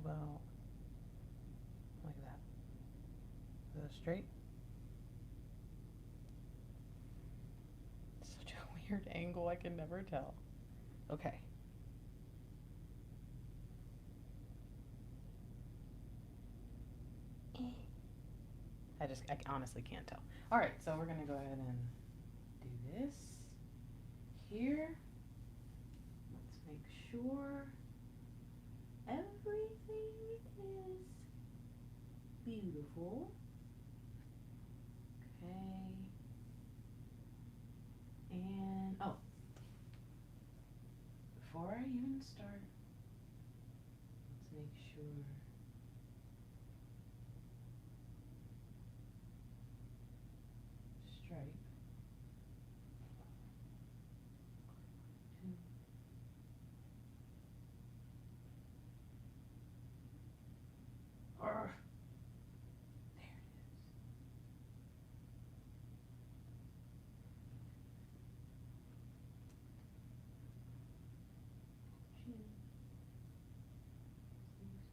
well. Like that. Is that straight? It's such a weird angle, I can never tell. Okay. I honestly can't tell. All right, so we're gonna go ahead and do this here. Let's make sure everything is beautiful. Okay. And, oh, before I even start, let's make sure. Stripe. Two. There it is.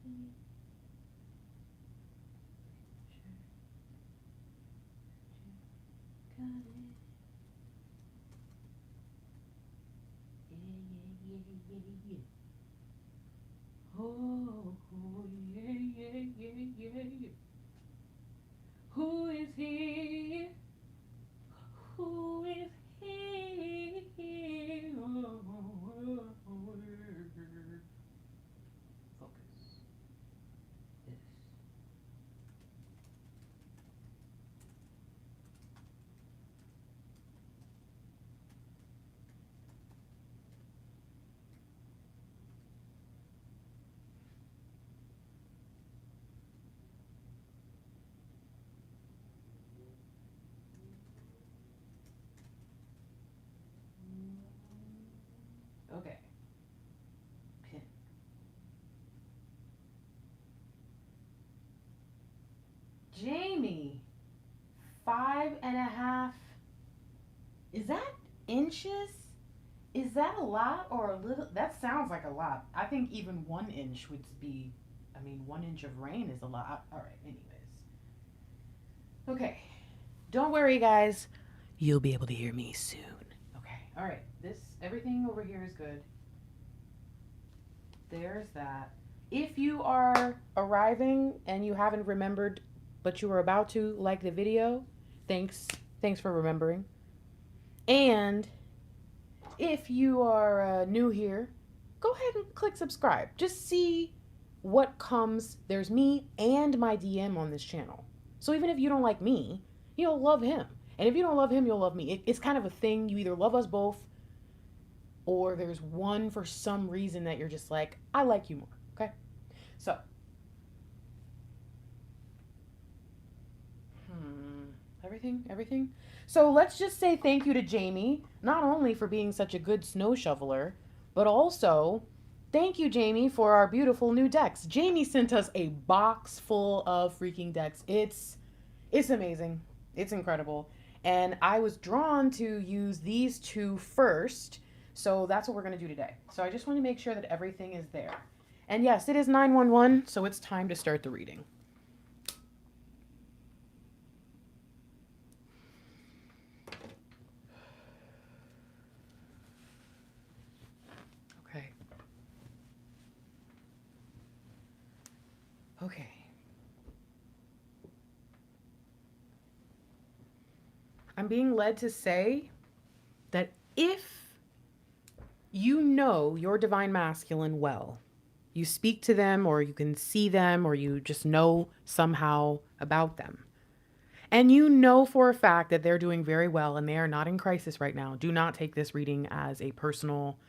Two. Sweet. Sure. Got it. Yeah. Oh, yeah. Who is here? Who is here? Focus. This. Okay. Pin. Jamie, 5.5. Is that inches? Is that a lot or a little? That sounds like a lot. I think even 1 inch would be, 1 inch of rain is a lot. All right, anyways. Okay. Don't worry, guys. You'll be able to hear me soon. Okay. All right. Everything over here is good. There's that. If you are arriving and you haven't remembered, but you were about to like the video, thanks for remembering. And if you are new here, go ahead and click subscribe. Just see what comes. There's me and my DM on this channel. So even if you don't like me, you'll love him. And if you don't love him, you'll love me. It's kind of a thing. You either love us both, or there's one for some reason that you're just like, I like you more. Okay? So. Everything? So let's just say thank you to Jamie, not only for being such a good snow shoveler, but also thank you, Jamie, for our beautiful new decks. Jamie sent us a box full of freaking decks. It's amazing. It's incredible. And I was drawn to use these two first. So that's what we're going to do today. So I just want to make sure that everything is there. And yes, it is 911, so it's time to start the reading. Okay. I'm being led to say that if you know your divine masculine well, you speak to them or you can see them or you just know somehow about them, and you know for a fact that they're doing very well and they are not in crisis right now, do not take this reading as a personal,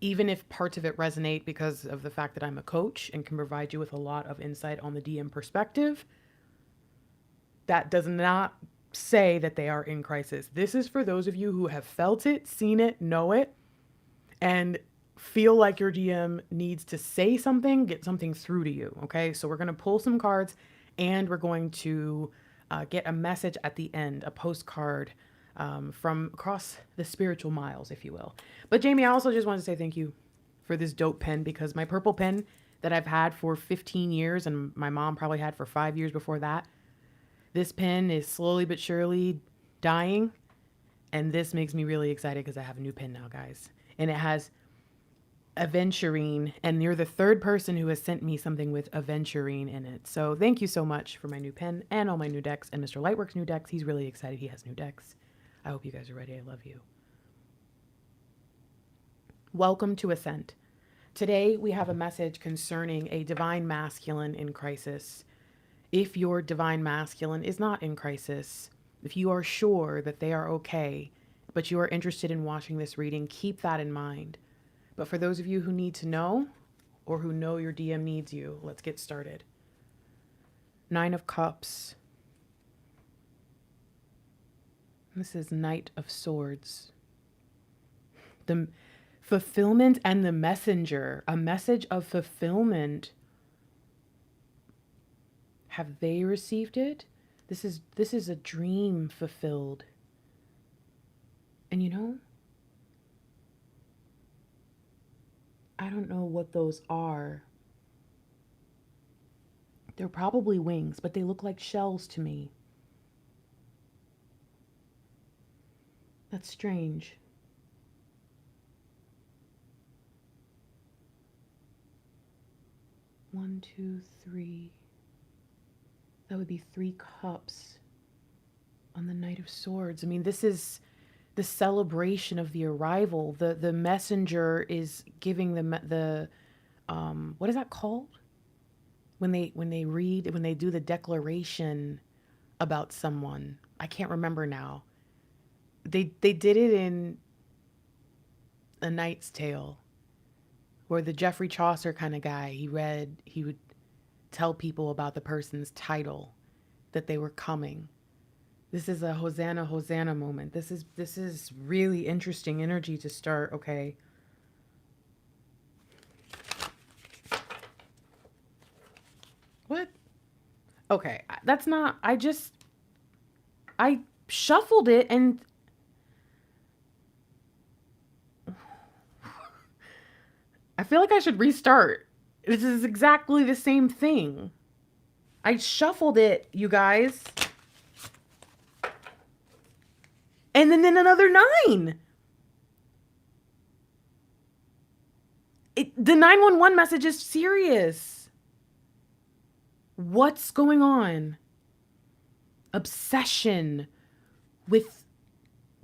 even if parts of it resonate because of the fact that I'm a coach and can provide you with a lot of insight on the DM perspective, that does not say that they are in crisis. This is for those of you who have felt it, seen it, know it, and feel like your DM needs to say something, get something through to you. Okay, so we're going to pull some cards and we're going to get a message at the end, a postcard from across the spiritual miles, if you will. But Jamie, I also just want to say thank you for this dope pen, because my purple pen that I've had for 15 years and my mom probably had for 5 years before that. This pen is slowly but surely dying. And this makes me really excited because I have a new pen now, guys. And it has aventurine, and you're the third person who has sent me something with aventurine in it. So thank you so much for my new pen and all my new decks and Mr. Lightwork's new decks. He's really excited. He has new decks. I hope you guys are ready. I love you. Welcome to ASCENT. Today we have a message concerning a divine masculine in crisis. If your divine masculine is not in crisis, if you are sure that they are okay, but you are interested in watching this reading, keep that in mind. But for those of you who need to know, or who know your DM needs you, let's get started. 9 of Cups. This is Knight of Swords. The fulfillment and the messenger, a message of fulfillment. Have they received it? This is a dream fulfilled. And you know, I don't know what those are. They're probably wings, but they look like shells to me. That's strange. One, two, three. That would be 3 cups on the Knight of Swords. I mean, this is the celebration of the arrival. The messenger is giving the what is that called? When they do the declaration about someone. I can't remember now. They did it in A Knight's Tale, where the Geoffrey Chaucer kind of guy, he would tell people about the person's title, that they were coming. This is a Hosanna, Hosanna moment. This is really interesting energy to start. Okay. What? Okay. That's not, I shuffled it and I feel like I should restart. This is exactly the same thing. I shuffled it, you guys. And then another 9. The 911 message is serious. What's going on? Obsession with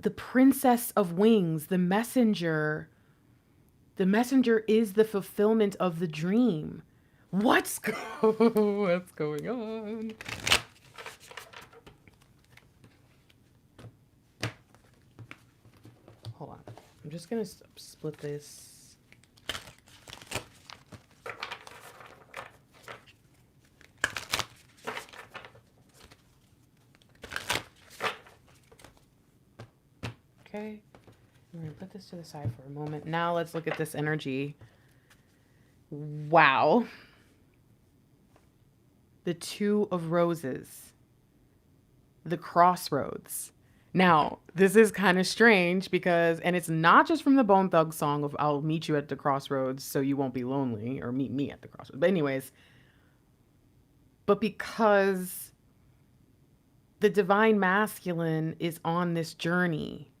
the Princess of Wings, the messenger. The messenger is the fulfillment of the dream. What's going on? Hold on. I'm just going to split this. Okay. I'm going to put this to the side for a moment. Now let's look at this energy. Wow. The 2 of Roses. The crossroads. Now, this is kind of strange because, and it's not just from the Bone Thug song of I'll meet you at the crossroads so you won't be lonely, or meet me at the crossroads. But anyways, but because the divine masculine is on this journey.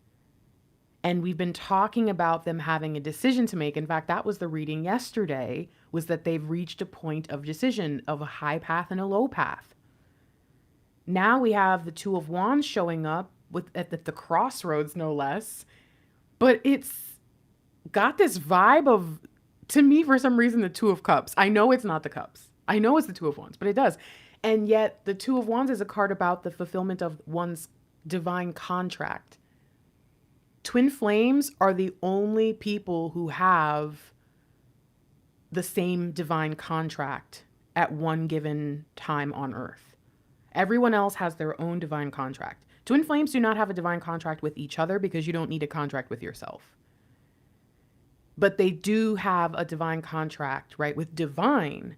And we've been talking about them having a decision to make. In fact, that was the reading yesterday, was that they've reached a point of decision of a high path and a low path. Now we have the 2 of Wands showing up at the crossroads, no less. But it's got this vibe of, to me, for some reason, the 2 of Cups. I know it's not the Cups. I know it's the 2 of Wands, but it does. And yet the 2 of Wands is a card about the fulfillment of one's divine contract. Twin flames are the only people who have the same divine contract at one given time on Earth. Everyone else has their own divine contract. Twin flames do not have a divine contract with each other because you don't need a contract with yourself. But they do have a divine contract, right? With divine.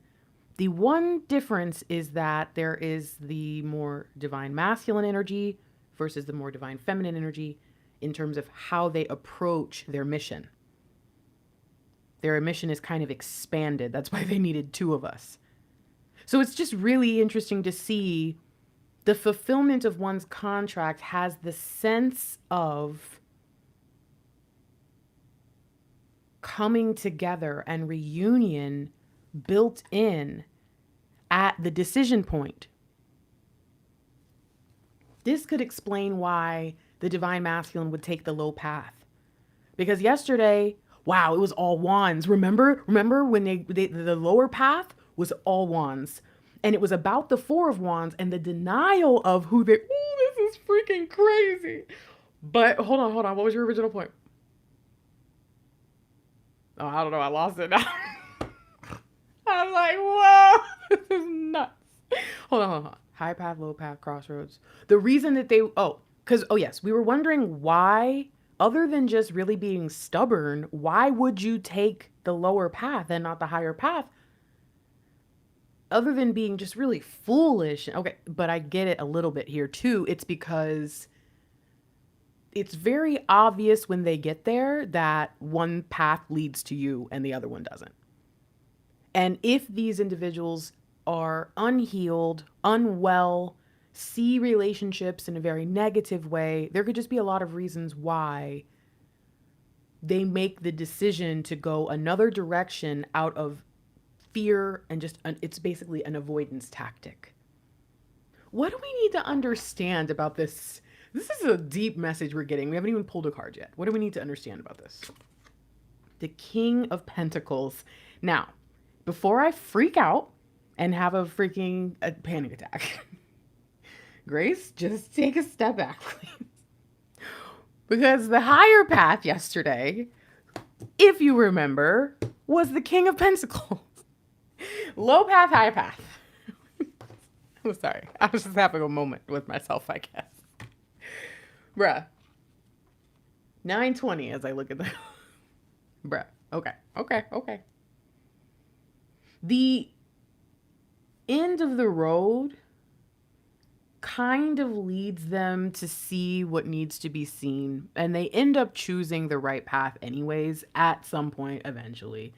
The one difference is that there is the more divine masculine energy versus the more divine feminine energy in terms of how they approach their mission. Their emission is kind of expanded. That's why they needed two of us. So it's just really interesting to see the fulfillment of one's contract has the sense of coming together and reunion built in at the decision point. This could explain why the divine masculine would take the low path. Because yesterday, wow, it was all wands. Remember when the lower path was all wands. And it was about the Four of Wands and the denial of who they, oh, this is freaking crazy. But hold on. What was your original point? Oh, I don't know. I lost it now. I'm like, whoa, this is nuts. Hold on. High path, low path, crossroads. The reason that yes, we were wondering why, other than just really being stubborn, why would you take the lower path and not the higher path? Other than being just really foolish. Okay, but I get it a little bit here too. It's because it's very obvious when they get there that one path leads to you and the other one doesn't. And if these individuals are unhealed, unwell, see relationships in a very negative way, there could just be a lot of reasons why they make the decision to go another direction out of fear and it's basically an avoidance tactic. What do we need to understand about this? This is a deep message we're getting. We haven't even pulled a card yet. What do we need to understand about this? The King of Pentacles. Now, before I freak out and have a panic attack, Grace, just take a step back, please. Because the higher path yesterday, if you remember, was the King of Pentacles. Low path, high path. I'm sorry. I was just having a moment with myself, I guess. Bruh. 9:20 as I look at the... Bruh. Okay. The end of the road kind of leads them to see what needs to be seen. And they end up choosing the right path anyways at some point eventually.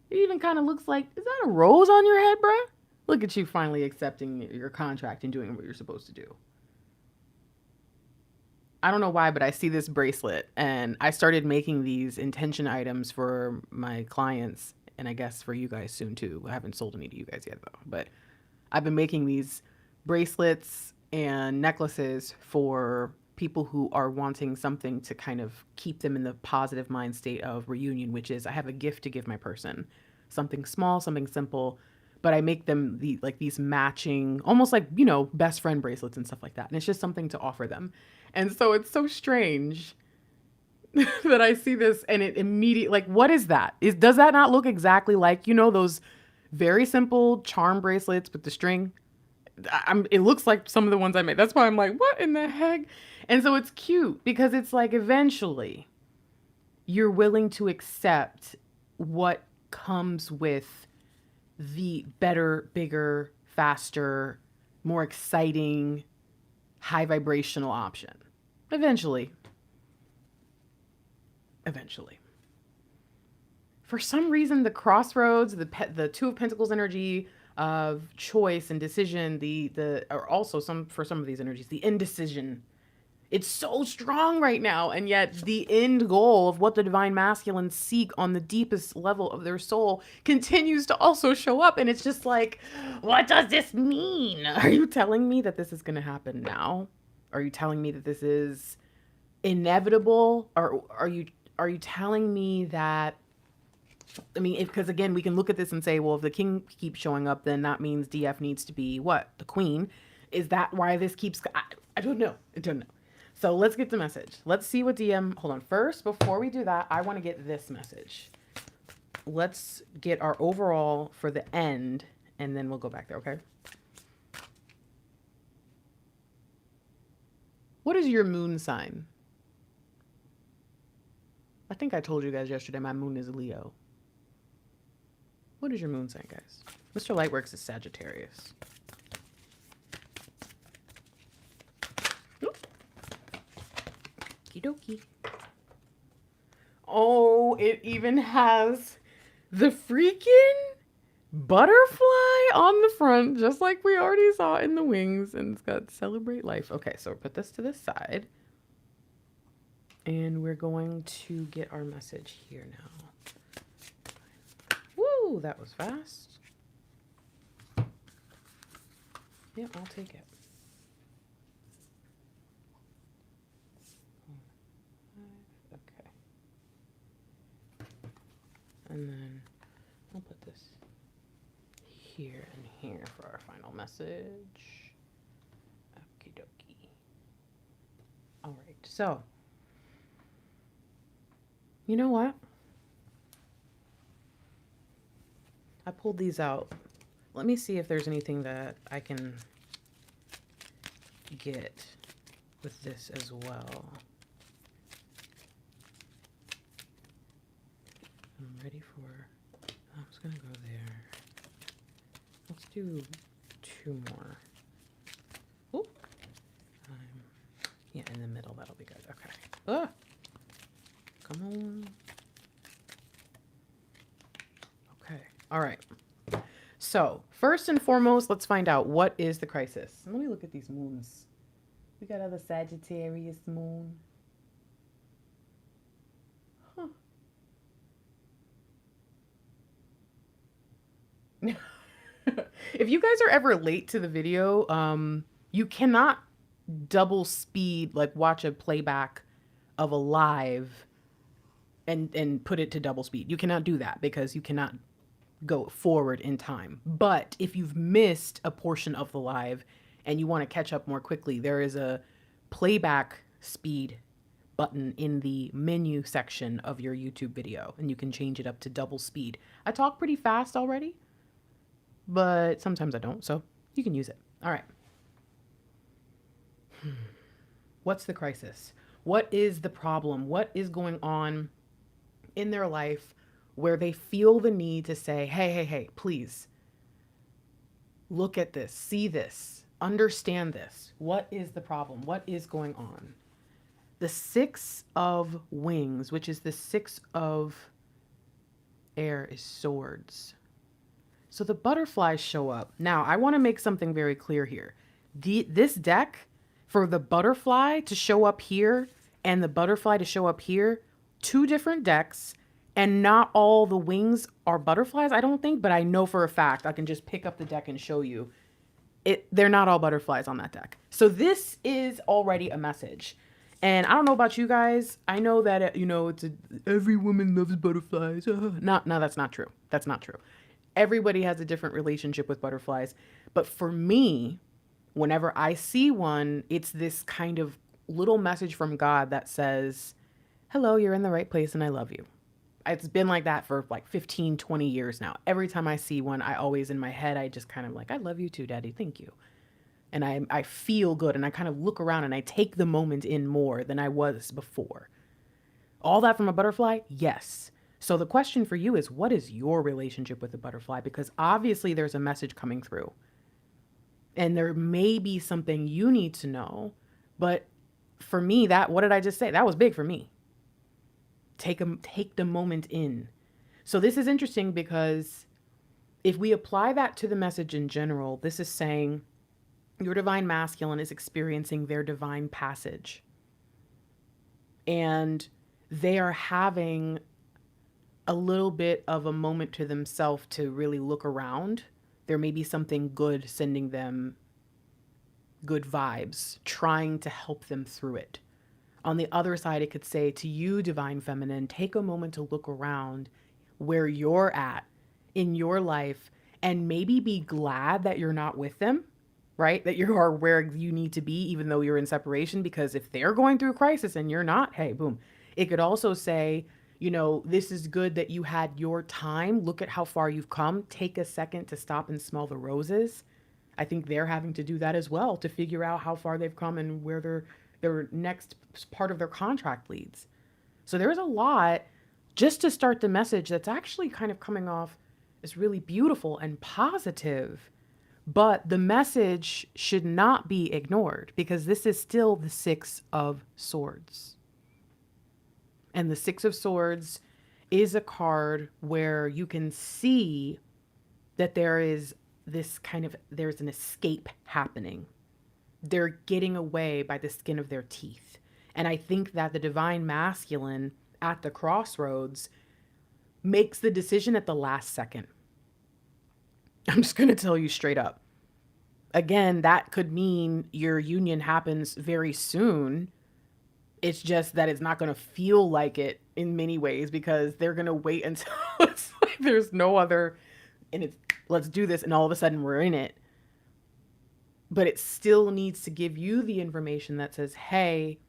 It even kind of looks like, is that a rose on your head, bruh? Look at you finally accepting your contract and doing what you're supposed to do. I don't know why, but I see this bracelet and I started making these intention items for my clients and I guess for you guys soon too. I haven't sold any to you guys yet though, but I've been making these bracelets and necklaces for people who are wanting something to kind of keep them in the positive mind state of reunion, which is I have a gift to give my person. Something small, something simple, but I make them these matching, almost like, best friend bracelets and stuff like that. And it's just something to offer them. And so it's so strange that I see this and it immediately, what is that? Does that not look exactly like, those very simple charm bracelets with the string? It looks like some of the ones I made. That's why I'm like, what in the heck? And so it's cute because it's like eventually you're willing to accept what comes with the better, bigger, faster, more exciting, high vibrational option. Eventually. For some reason, the crossroads, the Two of Pentacles energy of choice and decision, or also for some of these energies, the indecision. It's so strong right now, and yet the end goal of what the divine masculine seek on the deepest level of their soul continues to also show up, and it's just like, what does this mean? Are you telling me that this is going to happen now? Are you telling me that this is inevitable? Or are you telling me that, because again, we can look at this and say, well, if the king keeps showing up, then that means DF needs to be what? The queen. Is that why this keeps, I don't know. So let's get the message. Let's see what DM, hold on. First, before we do that, I want to get this message. Let's get our overall for the end, and then we'll go back there, okay? What is your moon sign? I think I told you guys yesterday my moon is Leo. What is your moon sign, guys? Mr. Lightworks is Sagittarius. Okie dokie. Oh, it even has the freaking butterfly on the front, just like we already saw in the wings, and it's got celebrate life. Okay, so put this to the side, and we're going to get our message here now. Woo, that was fast. Yep, I'll take it. Okay. And then I'll put this here and here for our final message. Okie dokie. All right, so you know what? I pulled these out. Let me see if there's anything that I can get with this as well. I'm ready for, I'm just gonna go there. Let's do 2 more. Oh, yeah, in the middle, that'll be good. Okay. Ah, come on. Okay, all right. So first and foremost, let's find out what is the crisis. Let me look at these moons. We got other Sagittarius moon. Huh. If you guys are ever late to the video, you cannot double speed, like watch a playback of a live and put it to double speed. You cannot do that because you cannot go forward in time. But if you've missed a portion of the live and you want to catch up more quickly, there is a playback speed button in the menu section of your YouTube video, and you can change it up to double speed. I talk pretty fast already, but sometimes I don't, so you can use it. All right. What's the crisis? What is the problem? What is going on in their life where they feel the need to say, hey, please look at this, see this, understand this. What is the problem? What is going on? The 6 of wings, which is the 6 of air, is swords. So the butterflies show up. Now, I want to make something very clear here. This deck, for the butterfly to show up here and the butterfly to show up here, 2 different decks. And not all the wings are butterflies, I don't think, but I know for a fact, I can just pick up the deck and show you. They're not all butterflies on that deck. So this is already a message. And I don't know about you guys. I know that, every woman loves butterflies. No, that's not true. That's not true. Everybody has a different relationship with butterflies. But for me, whenever I see one, it's this kind of little message from God that says, hello, you're in the right place and I love you. It's been like that for like 15, 20 years now. Every time I see one, I always in my head, I just kind of like, I love you too, Daddy. Thank you. And I feel good. And I kind of look around and I take the moment in more than I was before. All that from a butterfly? Yes. So the question for you is, what is your relationship with the butterfly? Because obviously there's a message coming through. And there may be something you need to know. But for me, what did I just say? That was big for me. Take the moment in. So this is interesting because if we apply that to the message in general, this is saying your divine masculine is experiencing their divine passage. And they are having a little bit of a moment to themselves to really look around. There may be something good sending them good vibes, trying to help them through it. On the other side, it could say to you, divine feminine, take a moment to look around where you're at in your life and maybe be glad that you're not with them, right? That you are where you need to be, even though you're in separation, because if they're going through a crisis and you're not, hey, boom. It could also say, this is good that you had your time. Look at how far you've come. Take a second to stop and smell the roses. I think they're having to do that as well to figure out how far they've come and where their next part of their contract leads. So there's a lot just to start the message that's actually kind of coming off as really beautiful and positive. But the message should not be ignored because this is still the 6 of swords. And the Six of Swords is a card where you can see that there's an escape happening. They're getting away by the skin of their teeth. And I think that the divine masculine at the crossroads makes the decision at the last second. I'm just going to tell you straight up. Again, that could mean your union happens very soon. It's just that it's not going to feel like it in many ways because they're going to wait until it's like there's no other, and it's let's do this, and all of a sudden we're in it. But it still needs to give you the information that says, hey,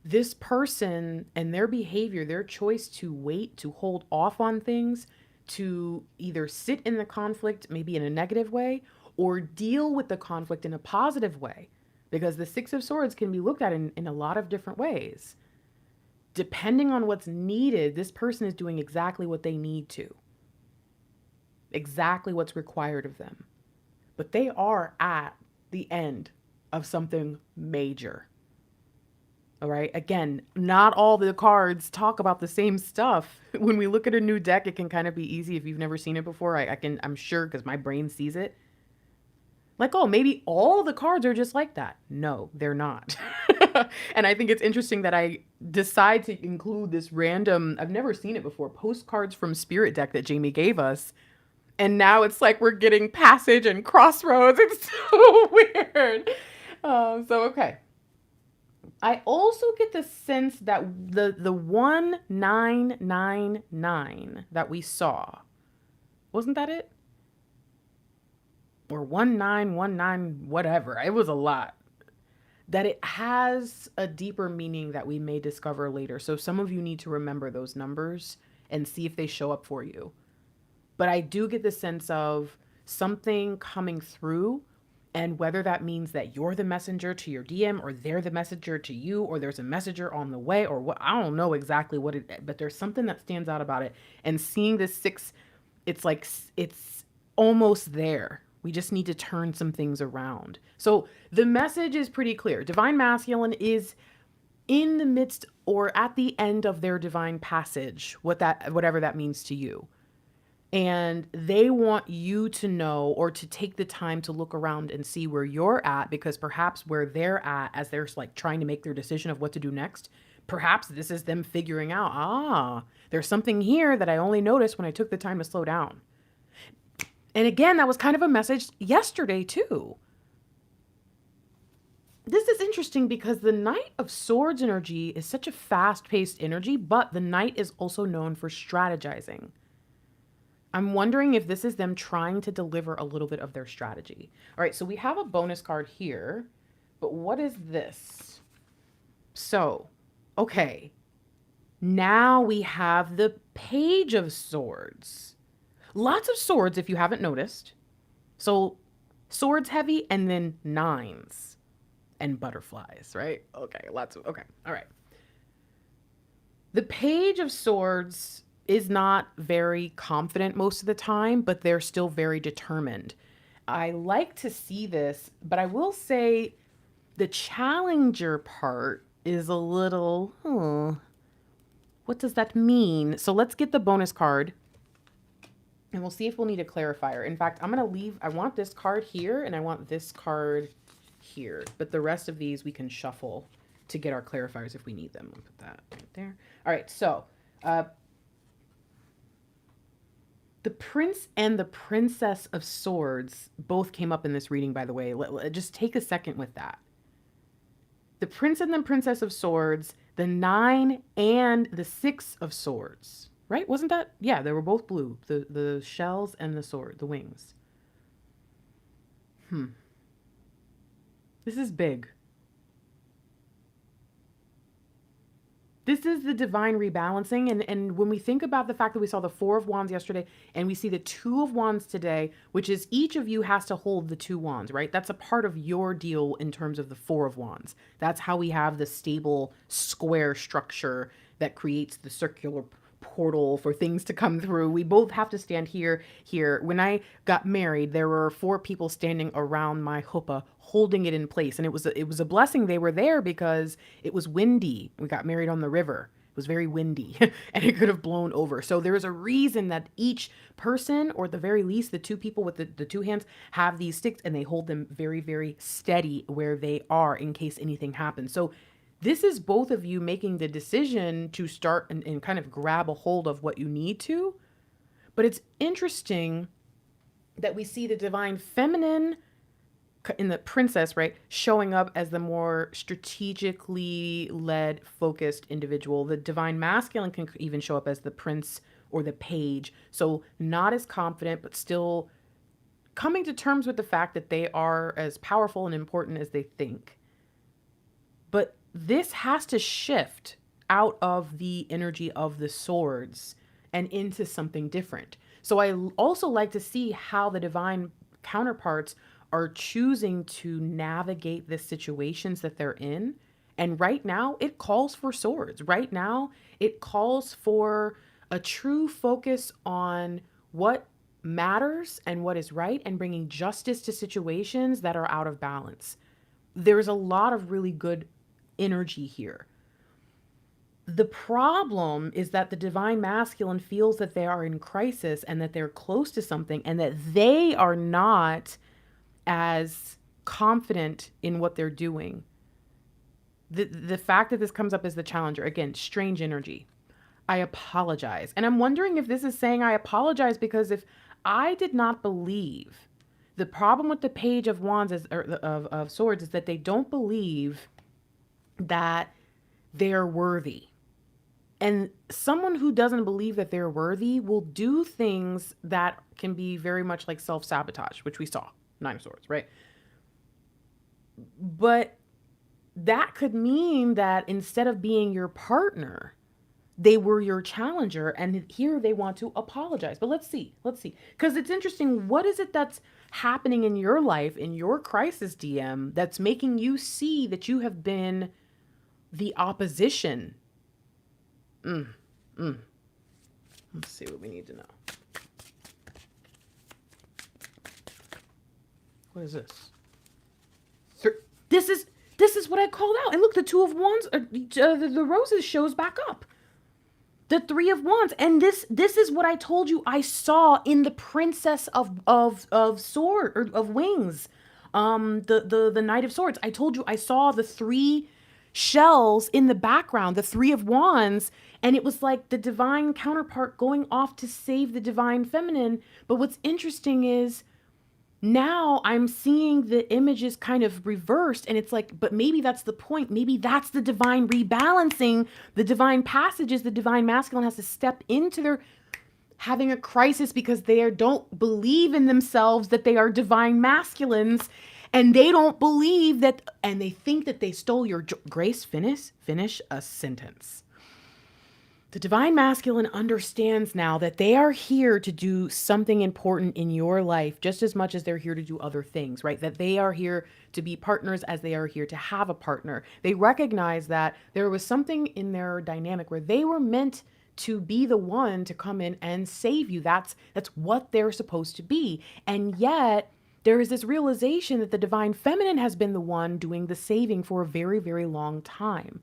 this person and their behavior, their choice to wait, to hold off on things, to either sit in the conflict, maybe in a negative way, or deal with the conflict in a positive way. Because the Six of Swords can be looked at in a lot of different ways. Depending on what's needed, this person is doing exactly what they need to. Exactly what's required of them. But they are at the end of something major. All right. Again, not all the cards talk about the same stuff. When we look at a new deck, it can kind of be easy if you've never seen it before. I'm sure because my brain sees it. Like, oh, maybe all the cards are just like that. No, they're not. And I think it's interesting that I decide to include this random, I've never seen it before, postcards from Spirit deck that Jamie gave us. And now it's like we're getting Passage and Crossroads. It's so weird. Okay. I also get the sense that the 1999 that we saw, wasn't that it? Or 1919, whatever. It was a lot. That it has a deeper meaning that we may discover later. So some of you need to remember those numbers and see if they show up for you. But I do get the sense of something coming through, and whether that means that you're the messenger to your DM or they're the messenger to you, or there's a messenger on the way, or what, I don't know exactly what it, but there's something that stands out about it. And seeing this 6, it's like, it's almost there. We just need to turn some things around. So the message is pretty clear. Divine masculine is in the midst or at the end of their divine passage, whatever that means to you. And they want you to know, or to take the time to look around and see where you're at, because perhaps where they're at as they're like trying to make their decision of what to do next, perhaps this is them figuring out, there's something here that I only noticed when I took the time to slow down. And again, that was kind of a message yesterday too. This is interesting because the Knight of Swords energy is such a fast-paced energy, but the Knight is also known for strategizing. I'm wondering if this is them trying to deliver a little bit of their strategy. All right, so we have a bonus card here, but what is this? So, okay, now we have the Page of Swords. Lots of swords, if you haven't noticed. So, swords heavy, and then 9s and butterflies, right? Okay, okay, all right. The Page of Swords is not very confident most of the time, but they're still very determined. I like to see this, but I will say the challenger part is a little, what does that mean? So let's get the bonus card and we'll see if we'll need a clarifier. In fact, I'm going to leave, I want this card here and I want this card here, but the rest of these we can shuffle to get our clarifiers if we need them. I'll put that right there. All right, so, the Prince and the Princess of Swords both came up in this reading, by the way. Just take a second with that. The Prince and the Princess of Swords, the 9 and the 6 of Swords, right? Wasn't that? Yeah, they were both blue. The shells and the sword, the wings. This is big. This is the divine rebalancing. And when we think about the fact that we saw the 4 of Wands yesterday and we see the 2 of Wands today, which is each of you has to hold the 2 wands, right? That's a part of your deal in terms of the 4 of Wands. That's how we have the stable square structure that creates the circular portal for things to come through. We both have to stand here. When I got married, there were 4 people standing around my chuppah holding it in place. And it was a blessing they were there because it was windy. We got married on the river. was very windy and it could have blown over. So there is a reason that each person, or at the very least, the two people with the two hands, have these sticks and they hold them very, very steady where they are in case anything happens. So this is both of you making the decision to start and kind of grab a hold of what you need to. But it's interesting that we see the divine feminine in the princess, right, showing up as the more strategically led, focused individual. The divine masculine can even show up as the prince or the page. So not as confident, but still coming to terms with the fact that they are as powerful and important as they think. But this has to shift out of the energy of the swords and into something different. So I also like to see how the divine counterparts are choosing to navigate the situations that they're in. And right now it calls for swords. Right now it calls for a true focus on what matters and what is right, and bringing justice to situations that are out of balance. There's a lot of really good energy here. The problem is that the divine masculine feels that they are in crisis and that they're close to something, and that they are not as confident in what they're doing. The fact that this comes up as the challenger, again, strange energy. I apologize. And I'm wondering if this is saying I apologize because if I did not believe, the problem with the page of wands is, or of swords, is that they don't believe that they're worthy. And someone who doesn't believe that they're worthy will do things that can be very much like self-sabotage, which we saw, 9 of Swords, right? But that could mean that instead of being your partner, they were your challenger, and here they want to apologize. But let's see. Because it's interesting. What is it that's happening in your life, in your crisis, DM, that's making you see that you have been the opposition? Let's see what we need to know. What is this? This is what I called out. And look, the 2 of Wands, the roses shows back up. The 3 of Wands, and this is what I told you I saw in the Princess of Sword, or of Wings, the Knight of Swords. I told you I saw the 3 shells in the background, the 3 of Wands, and it was like the divine counterpart going off to save the divine feminine. But what's interesting is now I'm seeing the images kind of reversed, and it's like, but maybe that's the point. Maybe that's the divine rebalancing, the divine passages. The divine masculine has to step into their having a crisis because they don't believe in themselves that they are divine masculines, and they don't believe that, and they think that they stole your Grace. Finish a sentence. The divine masculine understands now that they are here to do something important in your life just as much as they're here to do other things, right? That they are here to be partners as they are here to have a partner. They recognize that there was something in their dynamic where they were meant to be the one to come in and save you. That's what they're supposed to be. And yet there is this realization that the divine feminine has been the one doing the saving for a very, very long time.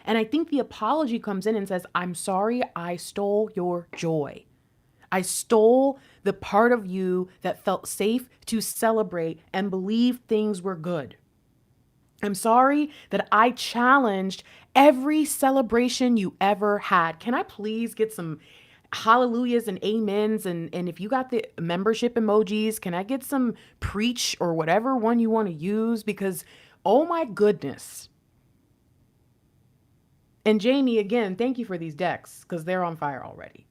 And I think the apology comes in and says, I'm sorry, I stole your joy. I stole the part of you that felt safe to celebrate and believe things were good. I'm sorry that I challenged every celebration you ever had. Can I please get some hallelujahs and amens? And if you got the membership emojis, can I get some preach or whatever one you want to use? Because, oh my goodness. And Jamie, again, thank you for these decks because they're on fire already.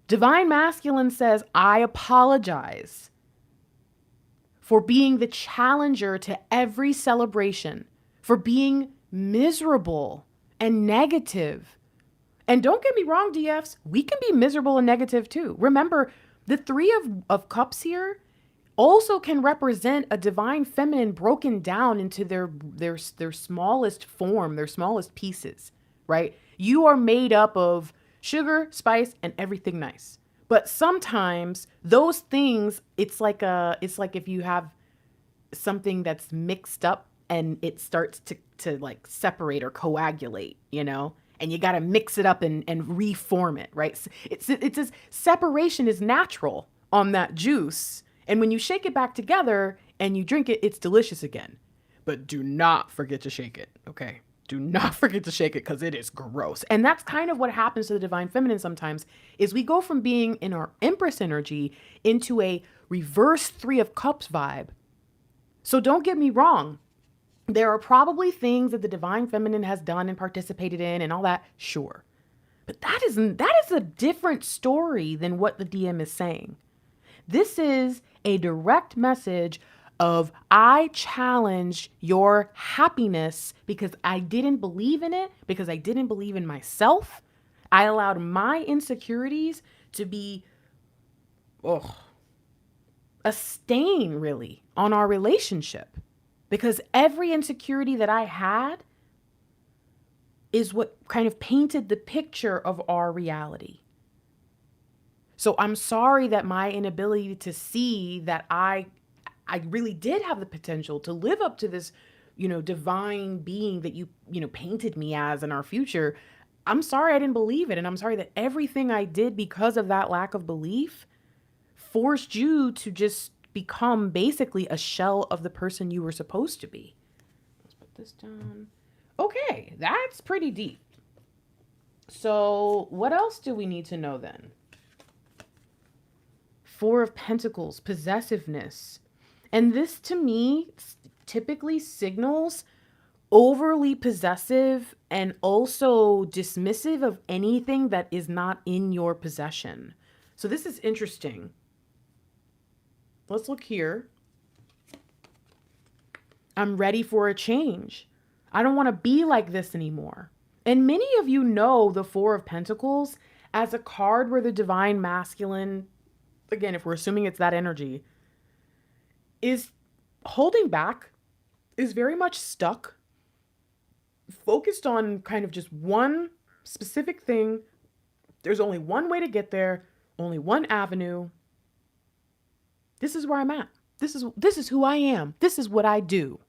Divine Masculine says, I apologize for being the challenger to every celebration, for being miserable and negative. And don't get me wrong, DFs, we can be miserable and negative too. Remember, the 3 of Cups here also can represent a divine feminine broken down into their smallest form, their smallest pieces, right? You are made up of sugar, spice, and everything nice. But sometimes those things, it's like if you have something that's mixed up and it starts to like separate or coagulate, you know? and you got to mix it up and reform it, right? It's separation is natural on that juice. And when you shake it back together and you drink it, it's delicious again. But do not forget to shake it, okay? Do not forget to shake it because it is gross. And that's kind of what happens to the divine feminine sometimes is we go from being in our Empress energy into a reverse Three of Cups vibe. So don't get me wrong. There are probably things that the divine feminine has done and participated in and all that, sure. But that is a different story than what the DM is saying. This is a direct message of I challenge your happiness because I didn't believe in it, because I didn't believe in myself. I allowed my insecurities to be a stain, really, on our relationship. Because every insecurity that I had is what kind of painted the picture of our reality. So I'm sorry that my inability to see that I really did have the potential to live up to this, divine being that you painted me as in our future. I'm sorry I didn't believe it. And I'm sorry that everything I did because of that lack of belief forced you to just become basically a shell of the person you were supposed to be. Let's put this down. Okay, that's pretty deep. So what else do we need to know then? Four of Pentacles, possessiveness. And this to me typically signals overly possessive and also dismissive of anything that is not in your possession. So this is interesting. Let's look here. I'm ready for a change. I don't want to be like this anymore. And many of you know the Four of Pentacles as a card where the divine masculine, again, if we're assuming it's that energy, is holding back, is very much stuck, focused on kind of just one specific thing. There's only one way to get there, only one avenue. This is where I'm at. This is who I am. This is what I do.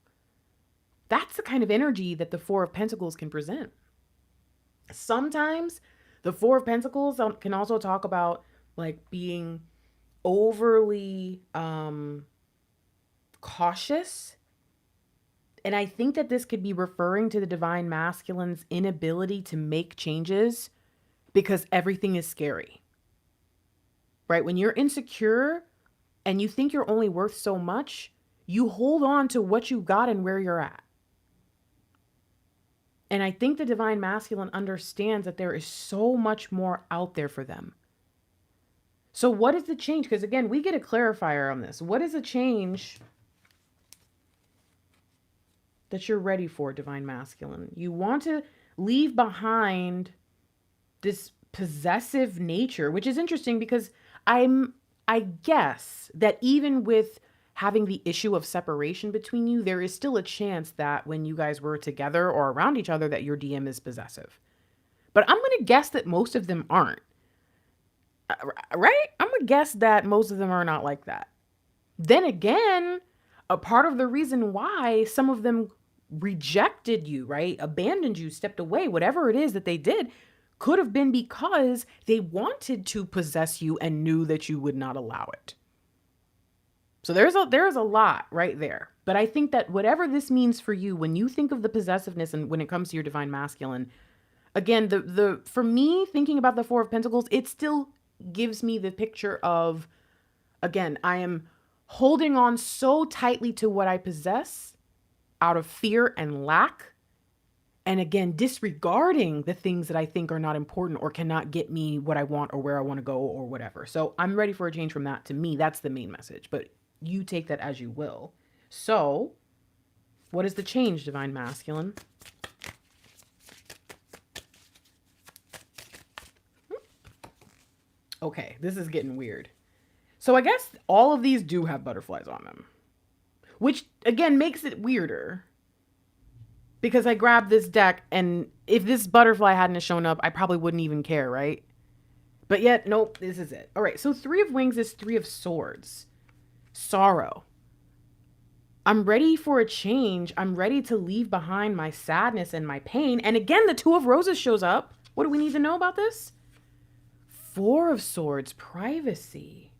That's the kind of energy that the Four of Pentacles can present. Sometimes the Four of Pentacles can also talk about like being overly cautious. And I think that this could be referring to the divine masculine's inability to make changes because everything is scary. Right? When you're insecure, and you think you're only worth so much, you hold on to what you got and where you're at. And I think the divine masculine understands that there is so much more out there for them. So what is the change? Because again, we get a clarifier on this. What is the change that you're ready for, divine masculine? You want to leave behind this possessive nature, which is interesting because I guess that even with having the issue of separation between you, there is still a chance that when you guys were together or around each other that your DM is possessive. But I'm going to guess that most of them aren't. Right? I'm going to guess that most of them are not like that. Then again, a part of the reason why some of them rejected you, right? Abandoned you, stepped away, whatever it is that they did, could have been because they wanted to possess you and knew that you would not allow it. So there's a lot right there. But I think that whatever this means for you, when you think of the possessiveness and when it comes to your divine masculine, again, for me, thinking about the Four of Pentacles, it still gives me the picture of, again, I am holding on so tightly to what I possess out of fear and lack. And again, disregarding the things that I think are not important or cannot get me what I want or where I want to go or whatever. So I'm ready for a change from that. To me, that's the main message, but you take that as you will. So what is the change, divine masculine? Okay, this is getting weird. So I guess all of these do have butterflies on them, which again makes it weirder. Because I grabbed this deck, and if this butterfly hadn't shown up, I probably wouldn't even care, right? But yet, nope, this is it. All right, so Three of Wings is Three of Swords. Sorrow. I'm ready for a change. I'm ready to leave behind my sadness and my pain. And again, the Two of Roses shows up. What do we need to know about this? Four of Swords, privacy.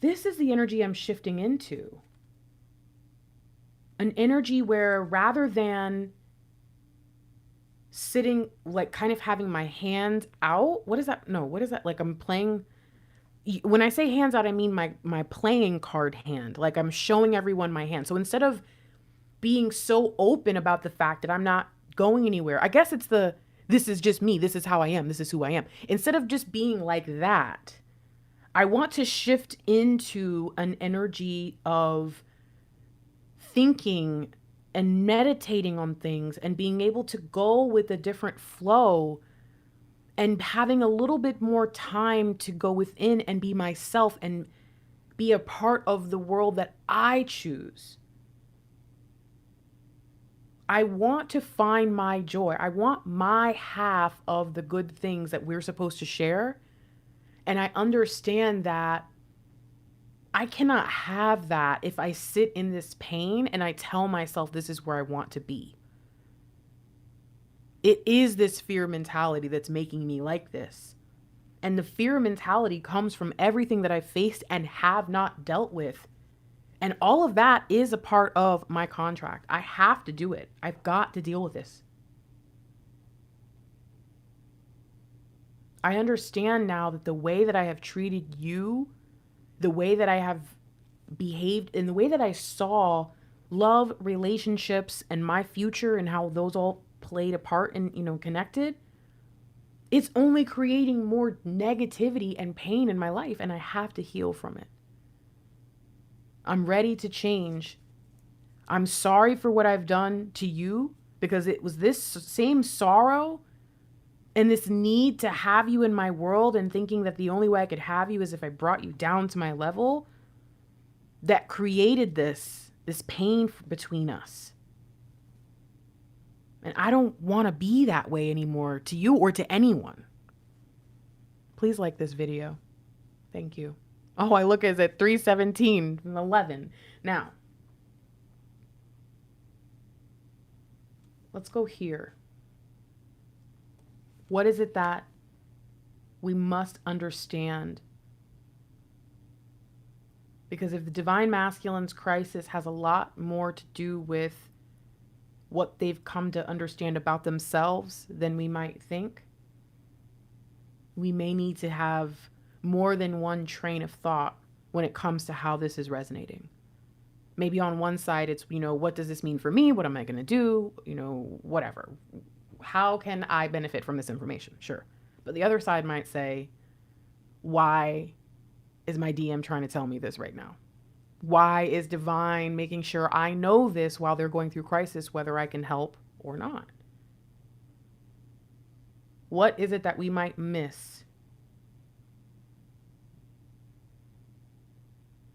This is the energy I'm shifting into. An energy where rather than sitting, like kind of having my hands out, what is that? No, what is that? Like I'm playing. When I say hands out, I mean my playing card hand. Like I'm showing everyone my hand. So instead of being so open about the fact that I'm not going anywhere, I guess it's this is just me. This is how I am. This is who I am. Instead of just being like that, I want to shift into an energy of thinking and meditating on things and being able to go with a different flow and having a little bit more time to go within and be myself and be a part of the world that I choose. I want to find my joy. I want my half of the good things that we're supposed to share. And I understand that I cannot have that if I sit in this pain and I tell myself this is where I want to be. It is this fear mentality that's making me like this. And the fear mentality comes from everything that I've faced and have not dealt with. And all of that is a part of my contract. I have to do it. I've got to deal with this. I understand now that the way that I have treated you, the way that I have behaved, and the way that I saw love, relationships, and my future and how those all played a part and, connected, it's only creating more negativity and pain in my life, and I have to heal from it. I'm ready to change. I'm sorry for what I've done to you, because it was this same sorrow and this need to have you in my world and thinking that the only way I could have you is if I brought you down to my level that created this pain between us. And I don't want to be that way anymore to you or to anyone. Please like this video. Thank you. Oh, I look at it 3:17 and 11. Now, let's go here. What is it that we must understand? Because if the divine masculine's crisis has a lot more to do with what they've come to understand about themselves than we might think, we may need to have more than one train of thought when it comes to how this is resonating. Maybe on one side, it's, what does this mean for me? What am I going to do? Whatever. How can I benefit from this information? Sure. But the other side might say, why is my DM trying to tell me this right now? Why is divine making sure I know this while they're going through crisis, whether I can help or not? What is it that we might miss?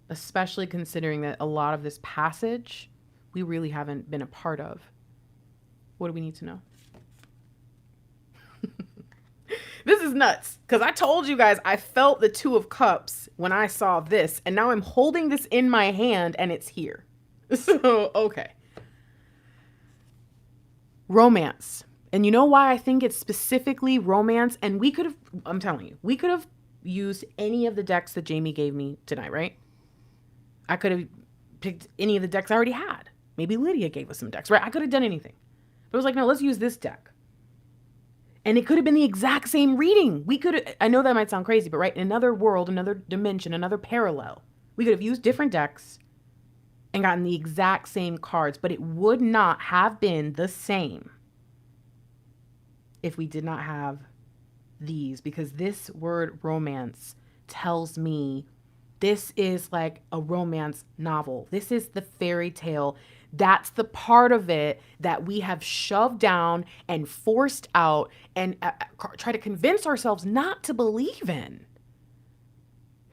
Especially considering that a lot of this passage we really haven't been a part of. What do we need to know? This is nuts, because I told you guys I felt the Two of Cups when I saw this, and now I'm holding this in my hand and it's here. So, okay. Romance. And you know why I think it's specifically romance? And I'm telling you, we could have used any of the decks that Jamie gave me tonight, right? I could have picked any of the decks I already had. Maybe Lydia gave us some decks, right? I could have done anything. But I was like, no, let's use this deck. And it could have been the exact same reading. I know that might sound crazy, but right, in another world, another dimension, another parallel, we could have used different decks and gotten the exact same cards, but it would not have been the same if we did not have these, because this word romance tells me this is like a romance novel. This is the fairy tale. That's the part of it that we have shoved down and forced out and try to convince ourselves not to believe in.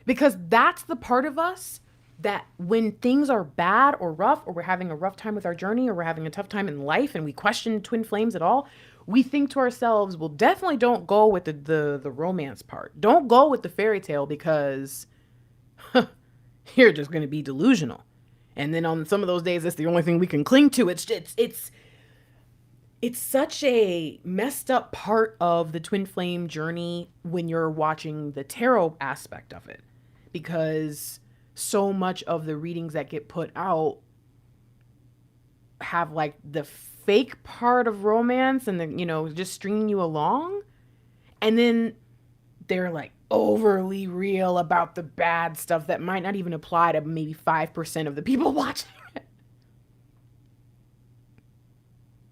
Because that's the part of us that when things are bad or rough, or we're having a rough time with our journey, or we're having a tough time in life and we question twin flames at all, we think to ourselves, well, definitely don't go with the romance part. Don't go with the fairy tale, because you're just going to be delusional. And then on some of those days, that's the only thing we can cling to. It's such a messed up part of the twin flame journey when you're watching the tarot aspect of it, because so much of the readings that get put out have like the fake part of romance and the, just stringing you along. And then they're like overly real about the bad stuff that might not even apply to maybe 5% of the people watching it.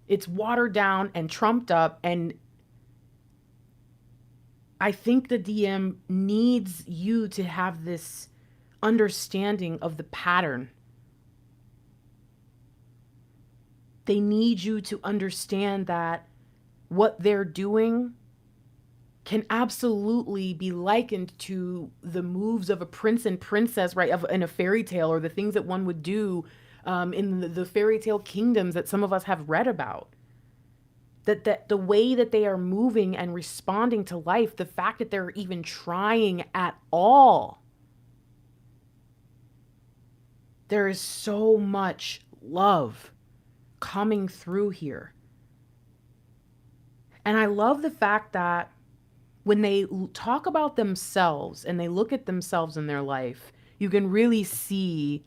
It's watered down and trumped up. And I think the DM needs you to have this understanding of the pattern. They need you to understand that what they're doing can absolutely be likened to the moves of a prince and princess, right? In a fairy tale, or the things that one would do in the fairy tale kingdoms that some of us have read about. That the way that they are moving and responding to life, the fact that they're even trying at all. There is so much love coming through here. And I love the fact that when they talk about themselves and they look at themselves in their life, you can really see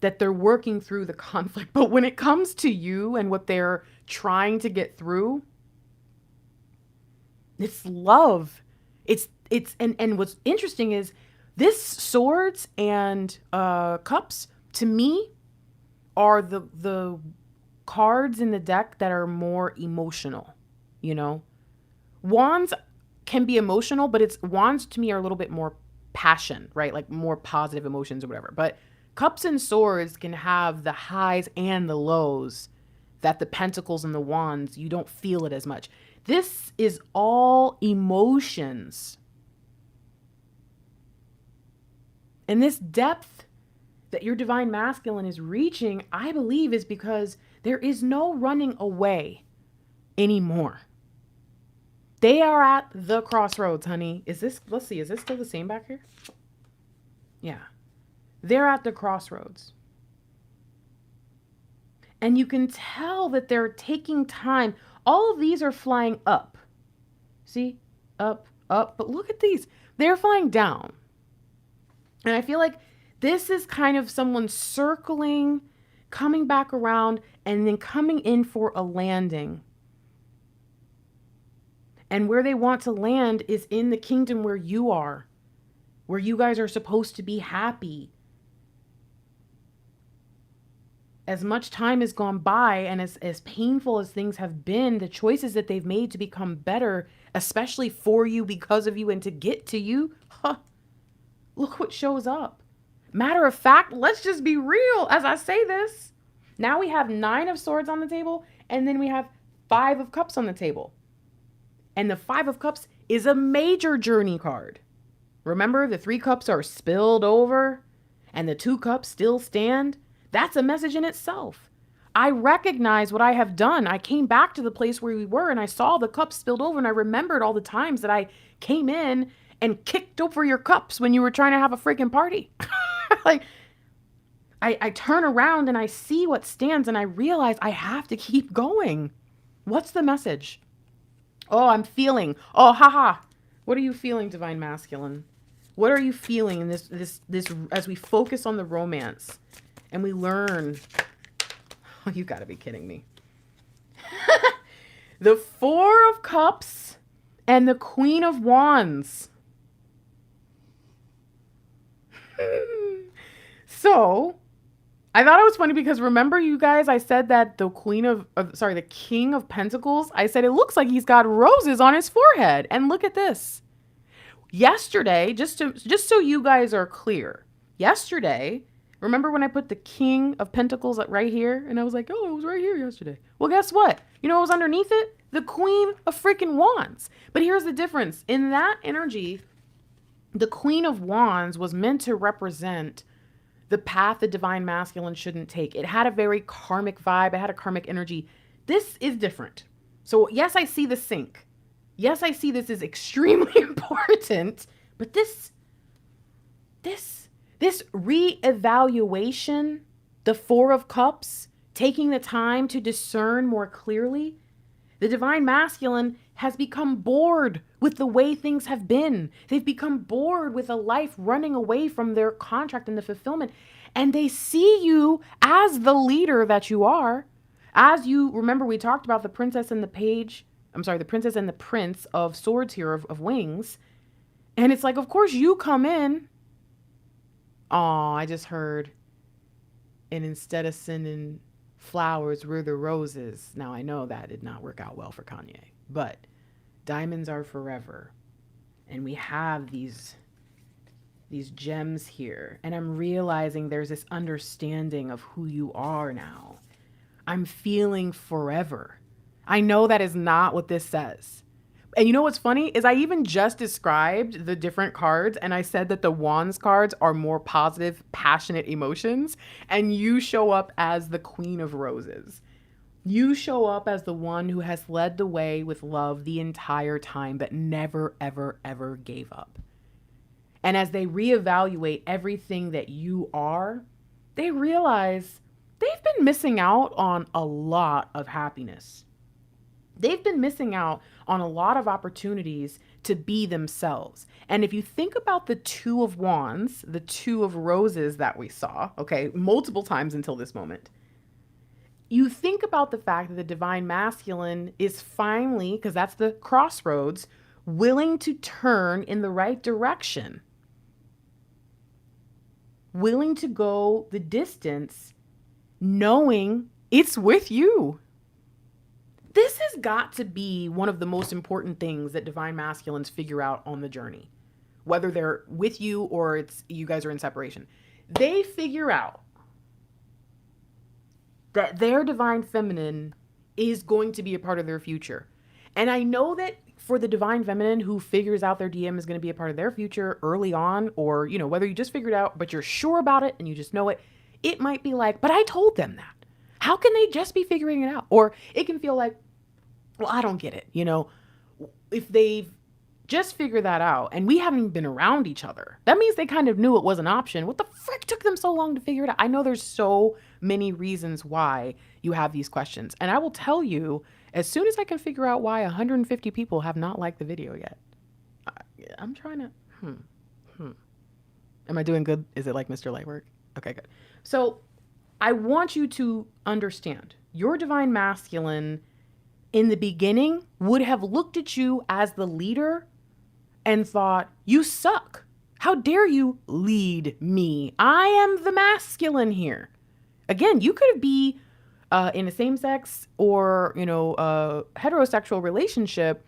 that they're working through the conflict. But when it comes to you and what they're trying to get through, it's love. And what's interesting is this swords and cups, to me, are the cards in the deck that are more emotional, Wands can be emotional, but wands to me are a little bit more passion, right? Like more positive emotions or whatever. But cups and swords can have the highs and the lows that the pentacles and the wands, you don't feel it as much. This is all emotions. And this depth that your divine masculine is reaching, I believe, is because there is no running away anymore. They are at the crossroads, honey. Let's see, is this still the same back here? Yeah. They're at the crossroads. And you can tell that they're taking time. All of these are flying up. See? Up, up. But look at these. They're flying down. And I feel like this is kind of someone circling, coming back around, and then coming in for a landing. And where they want to land is in the kingdom where you are, where you guys are supposed to be happy. As much time has gone by and as painful as things have been, the choices that they've made to become better, especially for you, because of you, and to get to you, look what shows up. Matter of fact, let's just be real as I say this. Now we have 9 of swords on the table, and then we have 5 of cups on the table. And the 5 of cups is a major journey card. Remember, the 3 cups are spilled over and the 2 cups still stand. That's a message in itself. I recognize what I have done. I came back to the place where we were and I saw the cups spilled over, and I remembered all the times that I came in and kicked over your cups when you were trying to have a freaking party. Like, I turn around and I see what stands, and I realize I have to keep going. What's the message? Oh, I'm feeling. Oh, haha. What are you feeling, divine masculine? What are you feeling in this as we focus on the romance and we learn? Oh, you gotta be kidding me. The 4 of Cups and the Queen of Wands. So, I thought it was funny because remember, you guys, I said that the King of Pentacles, I said it looks like he's got roses on his forehead. And look at this. Yesterday, just so you guys are clear, yesterday, remember when I put the King of Pentacles right here? And I was like, oh, it was right here yesterday. Well, guess what? You know what was underneath it? The Queen of freaking Wands. But here's the difference. In that energy, the Queen of Wands was meant to represent the path the divine masculine shouldn't take. It had a very karmic vibe. It had a karmic energy. This is different. So yes, I see the sync. Yes, I see this is extremely important, but this reevaluation The Four of Cups, taking the time to discern more clearly. The divine masculine has become bored with the way things have been. They've become bored with a life running away from their contract and the fulfillment. And they see you as the leader that you are. As you remember, we talked about the princess and the page. I'm sorry, the princess and the prince of swords here, of wings. And it's like, of course you come in. Oh, I just heard. And instead of sending flowers, we're the roses. Now, I know that did not work out well for Kanye, but diamonds are forever. And we have these gems here. And I'm realizing there's this understanding of who you are now. I'm feeling forever. I know that is not what this says. And you know what's funny is I even just described the different cards and I said that the Wands cards are more positive, passionate emotions, and you show up as the Queen of Roses. You show up as the one who has led the way with love the entire time, but never, ever, ever gave up. And as they reevaluate everything that you are, they realize they've been missing out on a lot of happiness. They've been missing out on a lot of opportunities to be themselves. And if you think about the Two of Wands, the Two of Roses that we saw, okay, multiple times until this moment, you think about the fact that the divine masculine is finally, because that's the crossroads, willing to turn in the right direction, willing to go the distance, knowing it's with you. This has got to be one of the most important things that divine masculines figure out on the journey, whether they're with you or it's you guys are in separation. They figure out that their divine feminine is going to be a part of their future. And I know that for the divine feminine who figures out their DM is going to be a part of their future early on, or, you know, whether you just figured it out, but you're sure about it and you just know it, it might be like, but I told them that. How can they just be figuring it out? Or it can feel like, well, I don't get it. You know, if they've just figured that out and we haven't been around each other, that means they kind of knew it was an option. What the frick took them so long to figure it out? I know there's so many reasons why you have these questions. And I will tell you, as soon as I can figure out why 150 people have not liked the video yet, I'm trying to, Am I doing good? Is it like Mr. Lightwork? Okay, good. So I want you to understand your divine masculine in the beginning would have looked at you as the leader and thought, you suck. How dare you lead me? I am the masculine here. Again, you could be in a same-sex or, heterosexual relationship,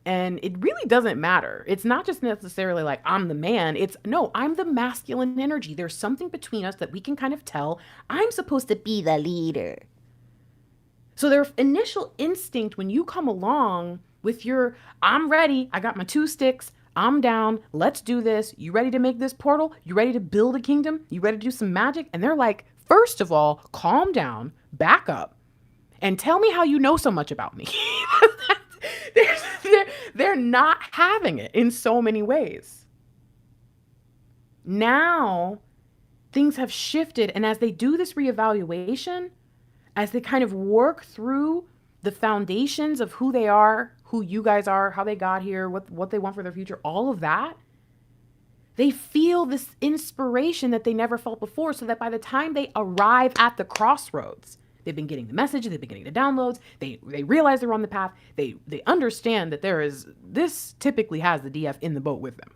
and it really doesn't matter. It's not just necessarily like I'm the man. It's no, I'm the masculine energy. There's something between us that we can kind of tell I'm supposed to be the leader. So their initial instinct when you come along with your, I'm ready, I got my 2 sticks, I'm down, let's do this. You ready to make this portal? You ready to build a kingdom? You ready to do some magic? And they're like, first of all, calm down, back up, and tell me how you know so much about me. They're not having it in so many ways. Now, things have shifted, and as they do this reevaluation, as they kind of work through the foundations of who they are, who you guys are, how they got here, what they want for their future, all of that, they feel this inspiration that they never felt before, so that by the time they arrive at the crossroads, they've been getting the message, they've been getting the downloads, they realize they're on the path, they understand that this typically has the DF in the boat with them.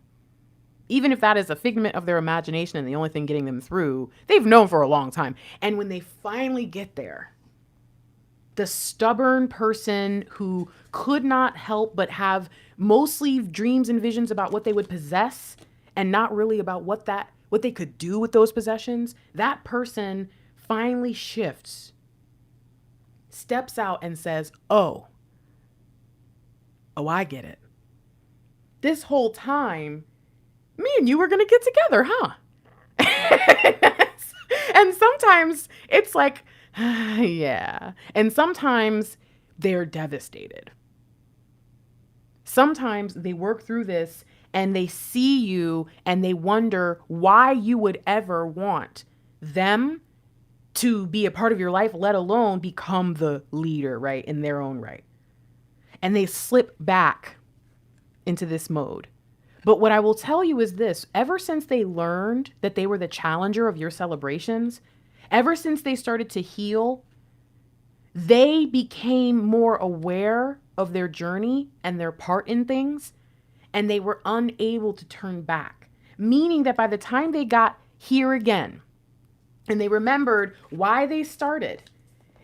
Even if that is a figment of their imagination and the only thing getting them through, they've known for a long time. And when they finally get there, the stubborn person who could not help but have mostly dreams and visions about what they would possess and not really about what they could do with those possessions, that person finally shifts, steps out and says, oh, I get it. This whole time, me and you were going to get together, huh? And sometimes it's like, yeah. And sometimes they're devastated. Sometimes they work through this and they see you and they wonder why you would ever want them to be a part of your life, let alone become the leader, right, in their own right. And they slip back into this mode. But what I will tell you is this: ever since they learned that they were the challenger of your celebrations, ever since they started to heal, they became more aware of their journey and their part in things, and they were unable to turn back. Meaning that by the time they got here again, and they remembered why they started,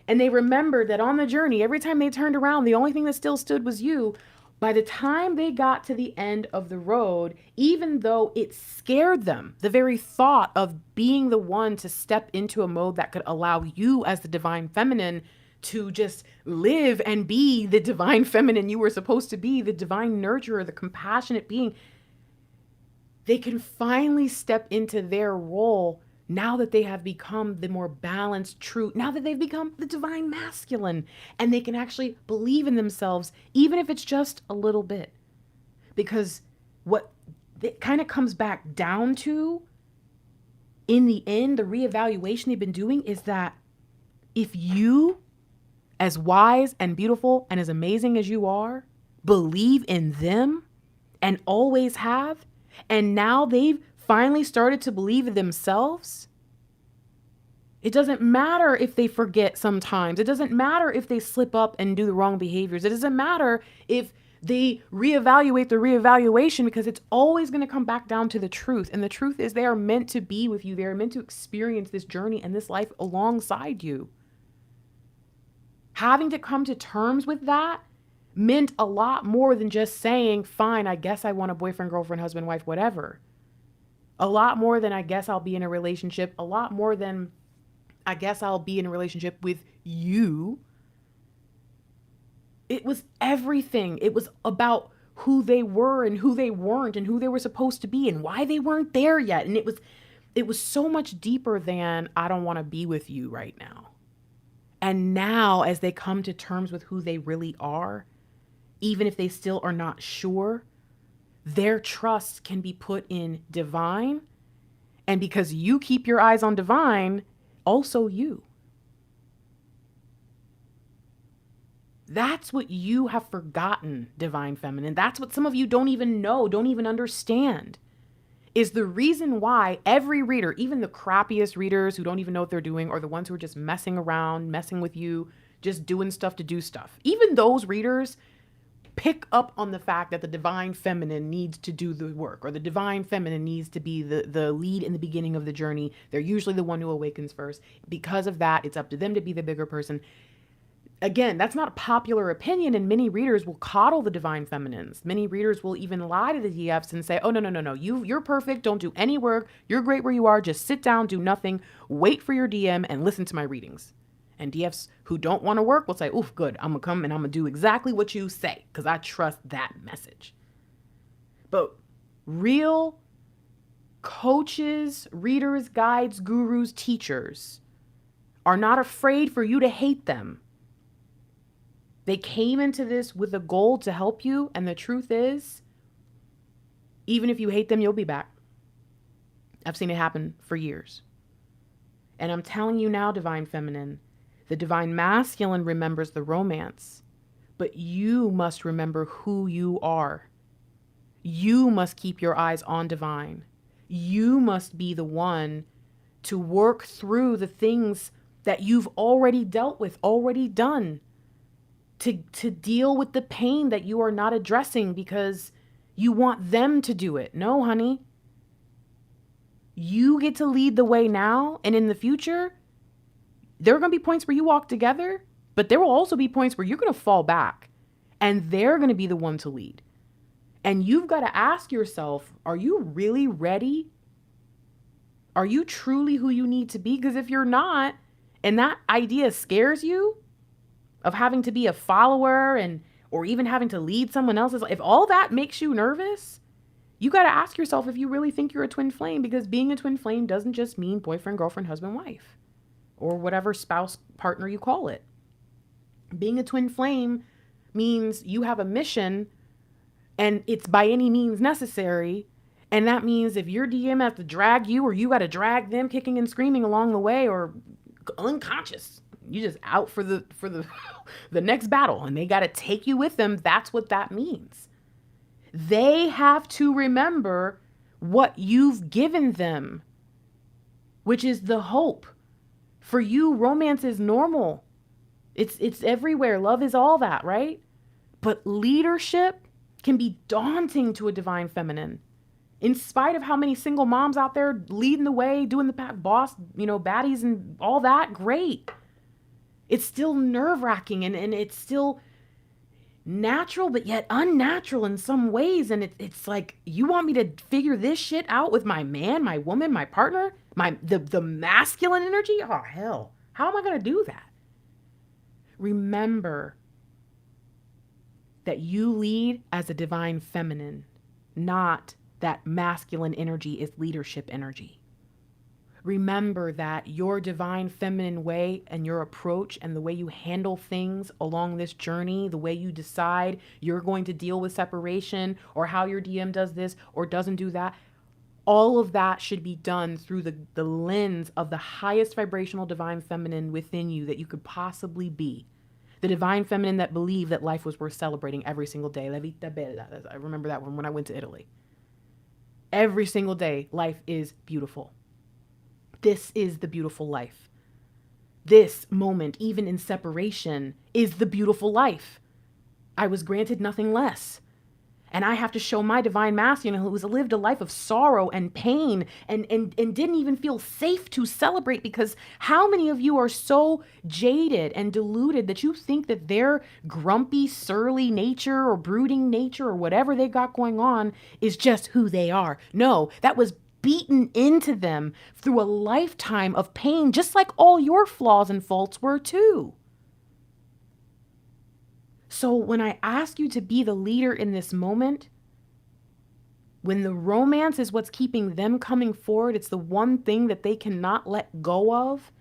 and they remembered that on the journey, every time they turned around, the only thing that still stood was you. By the time they got to the end of the road, even though it scared them, the very thought of being the one to step into a mode that could allow you as the divine feminine to just live and be the divine feminine you were supposed to be, the divine nurturer, the compassionate being, they can finally step into their role now that they have become the more balanced, true, now that they've become the divine masculine, and they can actually believe in themselves, even if it's just a little bit. Because what it kind of comes back down to, in the end, the reevaluation they've been doing is that if you, as wise and beautiful and as amazing as you are, believe in them and always have, and now they've finally started to believe in themselves, it doesn't matter if they forget sometimes. It doesn't matter if they slip up and do the wrong behaviors. It doesn't matter if they reevaluate the reevaluation, because it's always going to come back down to the truth. And the truth is they are meant to be with you. They are meant to experience this journey and this life alongside you. Having to come to terms with that meant a lot more than just saying, fine, I guess I want a boyfriend, girlfriend, husband, wife, whatever. A lot more than I guess I'll be in a relationship. A lot more than I guess I'll be in a relationship with you. It was everything. It was about who they were and who they weren't and who they were supposed to be and why they weren't there yet. And it was so much deeper than I don't want to be with you right now. And now, as they come to terms with who they really are, even if they still are not sure, their trust can be put in divine. And because you keep your eyes on divine, also you. That's what you have forgotten, divine feminine. That's what some of you don't even know, don't even understand, is the reason why every reader, even the crappiest readers who don't even know what they're doing, or the ones who are just messing around, messing with you, just doing stuff to do stuff, even those readers pick up on the fact that the divine feminine needs to do the work, or the divine feminine needs to be the lead in the beginning of the journey. They're usually the one who awakens first. Because of that, it's up to them to be the bigger person. Again, that's not a popular opinion, and many readers will coddle the divine feminines. Many readers will even lie to the DFs and say, oh, no. You're perfect. Don't do any work. You're great where you are. Just sit down, do nothing, wait for your DM and listen to my readings. And DFs who don't want to work will say, oof, good. I'm going to come and I'm going to do exactly what you say, because I trust that message. But real coaches, readers, guides, gurus, teachers are not afraid for you to hate them. They came into this with a goal to help you. And the truth is, even if you hate them, you'll be back. I've seen it happen for years. And I'm telling you now, divine feminine, the divine masculine remembers the romance, but you must remember who you are. You must keep your eyes on divine. You must be the one to work through the things that you've already dealt with, already done. To deal with the pain that you are not addressing because you want them to do it. No, honey. You get to lead the way now, and in the future, there are going to be points where you walk together, but there will also be points where you're going to fall back, and they're going to be the one to lead. And you've got to ask yourself, are you really ready? Are you truly who you need to be? Because if you're not, and that idea scares you, of having to be a follower or even having to lead someone else's life, if all that makes you nervous, you got to ask yourself if you really think you're a twin flame, because being a twin flame doesn't just mean boyfriend, girlfriend, husband, wife, or whatever spouse, partner you call it. Being a twin flame means you have a mission and it's by any means necessary. And that means if your DM has to drag you, or you got to drag them kicking and screaming along the way, or unconscious. You just out for the the next battle, and they got to take you with them. That's what that means. They have to remember what you've given them, which is the hope. For you, romance is normal. It's everywhere. Love is all that, right? But leadership can be daunting to a divine feminine. In spite of how many single moms out there leading the way, doing the boss, baddies and all that, great. It's still nerve-wracking and it's still natural, but yet unnatural in some ways. And it's like, you want me to figure this shit out with my man, my woman, my partner, the masculine energy? Oh, hell. How am I going to do that? Remember that you lead as a divine feminine, not that masculine energy is leadership energy. Remember that your divine feminine way and your approach and the way you handle things along this journey, the way you decide you're going to deal with separation or how your DM does this or doesn't do that, all of that should be done through the lens of the highest vibrational divine feminine within you that you could possibly be. The divine feminine that believed that life was worth celebrating every single day. La vita bella. I remember that one when I went to Italy. Every single day, life is beautiful. This is the beautiful life. This moment, even in separation, is the beautiful life. I was granted nothing less. And I have to show my divine masculine who has lived a life of sorrow and pain and didn't even feel safe to celebrate, because how many of you are so jaded and deluded that you think that their grumpy, surly nature or brooding nature or whatever they got going on is just who they are? No, that was beaten into them through a lifetime of pain, just like all your flaws and faults were too. So when I ask you to be the leader in this moment, when the romance is what's keeping them coming forward, it's the one thing that they cannot let go of,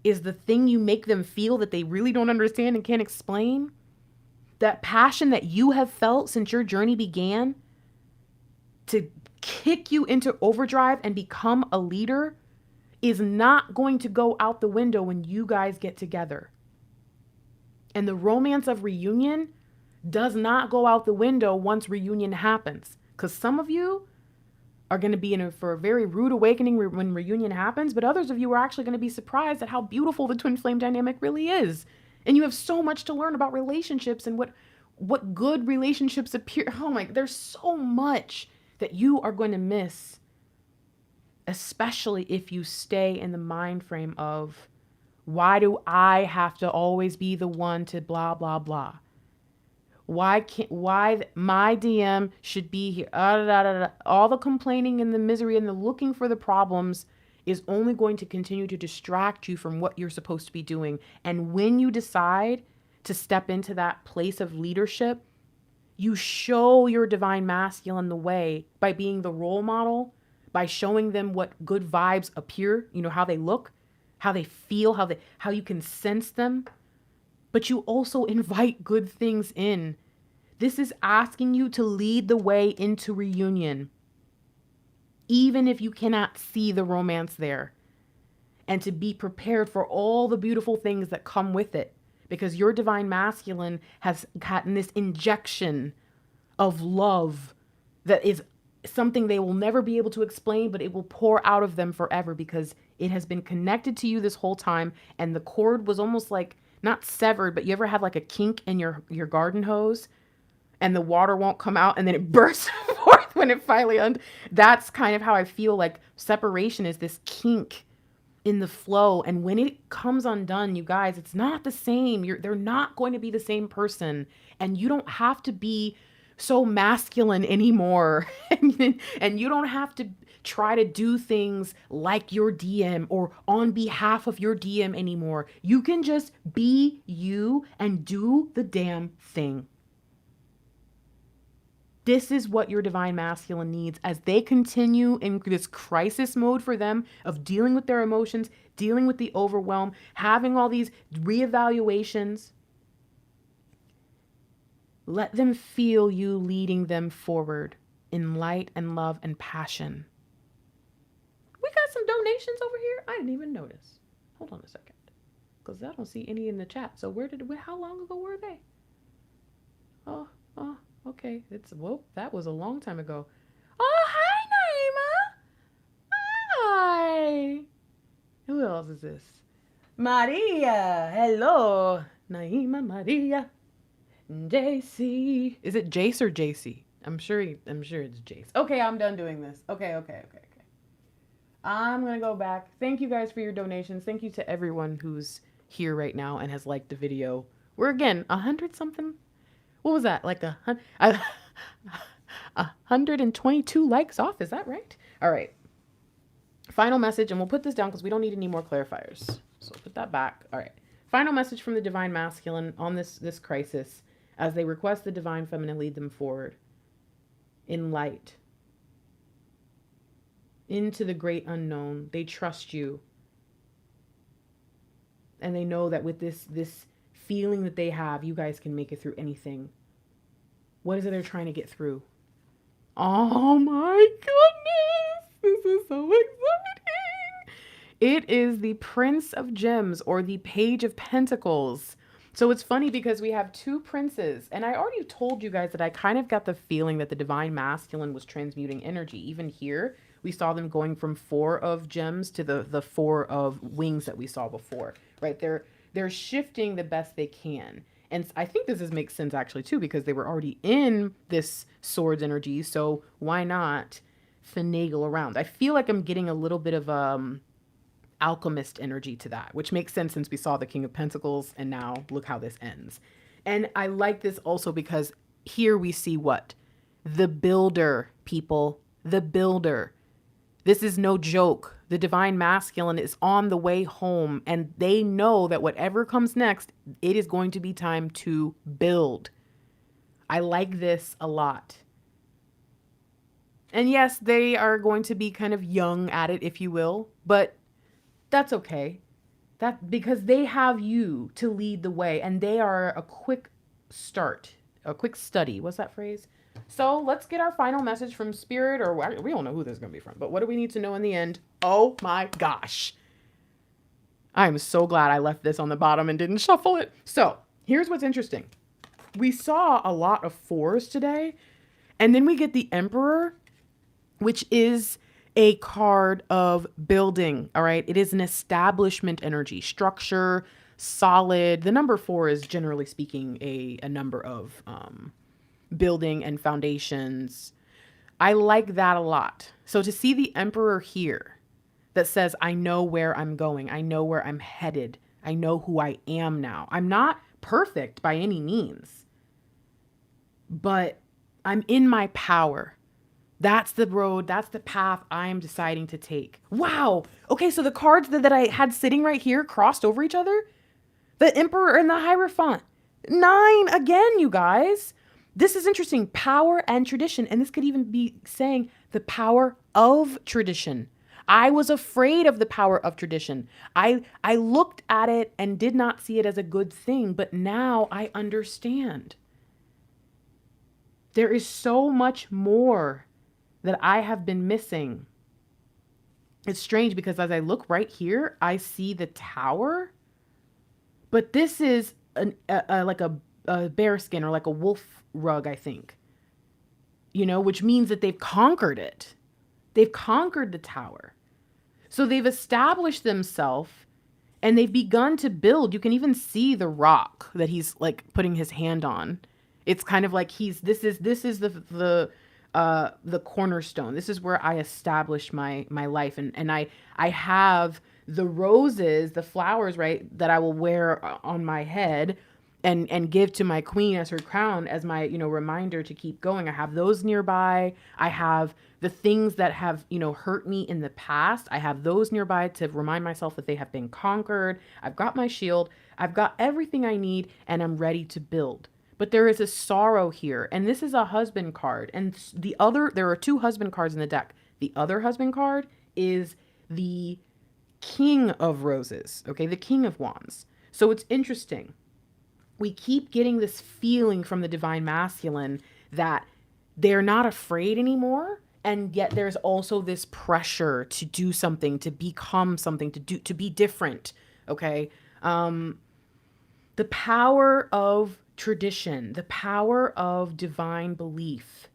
is the thing you make them feel that they really don't understand and can't explain. That passion that you have felt since your journey began to kick you into overdrive and become a leader is not going to go out the window when you guys get together. And the romance of reunion does not go out the window once reunion happens. Because some of you are going to be for a very rude awakening when reunion happens, but others of you are actually going to be surprised at how beautiful the twin flame dynamic really is. And you have so much to learn about relationships and what good relationships appear. Oh my, there's so much that you are going to miss, especially if you stay in the mind frame of, why do I have to always be the one to blah, blah, blah? Why my DM should be here? All the complaining and the misery and the looking for the problems is only going to continue to distract you from what you're supposed to be doing. And when you decide to step into that place of leadership, you show your divine masculine the way by being the role model, by showing them what good vibes appear, how they look, how they feel, how you can sense them. But you also invite good things in. This is asking you to lead the way into reunion, even if you cannot see the romance there, and to be prepared for all the beautiful things that come with it, because your divine masculine has gotten this injection of love that is something they will never be able to explain, but it will pour out of them forever because it has been connected to you this whole time. And the cord was almost like not severed, but you ever have like a kink in your garden hose and the water won't come out and then it bursts forth when it finally that's kind of how I feel like separation is, this kink in the flow. And when it comes undone, you guys, it's not the same. They're not going to be the same person. And you don't have to be so masculine anymore. And you don't have to try to do things like your DM or on behalf of your DM anymore. You can just be you and do the damn thing. This is what your divine masculine needs as they continue in this crisis mode for them of dealing with their emotions, dealing with the overwhelm, having all these reevaluations. Let them feel you leading them forward in light and love and passion. We got some donations over here. I didn't even notice. Hold on a second. Because I don't see any in the chat. So how long ago were they? Oh, okay. That was a long time ago. Oh, hi, Naima. Hi. Who else is this? Maria. Hello. Naima, Maria. JC. Is it Jace or JC? I'm sure it's Jace. Okay, I'm done doing this. Okay. I'm going to go back. Thank you guys for your donations. Thank you to everyone who's here right now and has liked the video. We're again 100 something. What was that? Like 122 likes off. Is that right? All right. Final message, and we'll put this down because we don't need any more clarifiers. So we'll put that back. All right. Final message from the Divine Masculine on this crisis as they request the Divine Feminine lead them forward in light into the great unknown. They trust you. And they know that with this feeling that they have, you guys can make it through anything. What is it they're trying to get through? Oh my goodness. This is so exciting. It is the Prince of Gems or the Page of Pentacles. So it's funny because we have two princes, and I already told you guys that I kind of got the feeling that the Divine Masculine was transmuting energy. Even here, we saw them going from 4 of gems to the 4 of wings that we saw before, right? They're shifting the best they can. And I think this makes sense actually too, because they were already in this swords energy. So why not finagle around? I feel like I'm getting a little bit of alchemist energy to that, which makes sense since we saw the King of Pentacles and now look how this ends. And I like this also because here we see what? The builder, people, the builder. This is no joke. The Divine Masculine is on the way home and they know that whatever comes next, it is going to be time to build. I like this a lot. And yes, they are going to be kind of young at it, if you will, but that's okay. Because they have you to lead the way and they are a quick start, a quick study. What's that phrase? So let's get our final message from Spirit, or we don't know who this is going to be from, but what do we need to know in the end? Oh my gosh. I'm so glad I left this on the bottom and didn't shuffle it. So here's what's interesting. We saw a lot of 4s today, and then we get the Emperor, which is a card of building. All right. It is an establishment energy, structure, solid. The number 4 is generally speaking a number of building and foundations. I like that a lot. So to see the Emperor here that says, I know where I'm going. I know where I'm headed. I know who I am now. I'm not perfect by any means, but I'm in my power. That's the road. That's the path I am deciding to take. Wow. Okay. So the cards that I had sitting right here crossed over each other. The Emperor and the Hierophant. 9 again, you guys. This is interesting. Power and tradition. And this could even be saying the power of tradition. I was afraid of the power of tradition. I looked at it and did not see it as a good thing, but now I understand. There is so much more that I have been missing. It's strange because as I look right here, I see the tower, but this is like a bear skin or like a wolf rug, I think, which means that they've conquered it. They've conquered the tower. So they've established themselves and they've begun to build. You can even see the rock that he's like putting his hand on. It's kind of like this is the cornerstone. This is where I established my life. And I have the roses, the flowers, right, that I will wear on my head and give to my queen as her crown, as my, reminder to keep going. I have those nearby. I have the things that have, hurt me in the past. I have those nearby to remind myself that they have been conquered. I've got my shield. I've got everything I need and I'm ready to build. But there is a sorrow here. And this is a husband card. And there are 2 husband cards in the deck. The other husband card is the King of Roses. Okay. The King of Wands. So it's interesting. We keep getting this feeling from the Divine Masculine that they're not afraid anymore And yet there's also this pressure to do something, to become something, to be different. Okay. The power of tradition, the power of divine belief.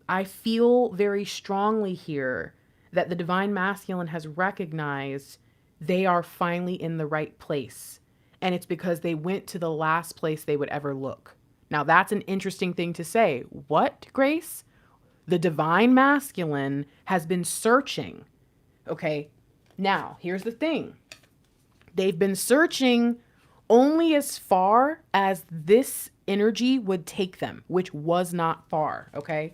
I feel very strongly here that the divine masculine has recognized they are finally in the right place. And it's because they went to the last place they would ever look. Now, that's an interesting thing to say. What, Grace? The divine masculine has been searching. Okay. Now, here's the thing. They've been searching only as far as this energy would take them, which was not far. Okay.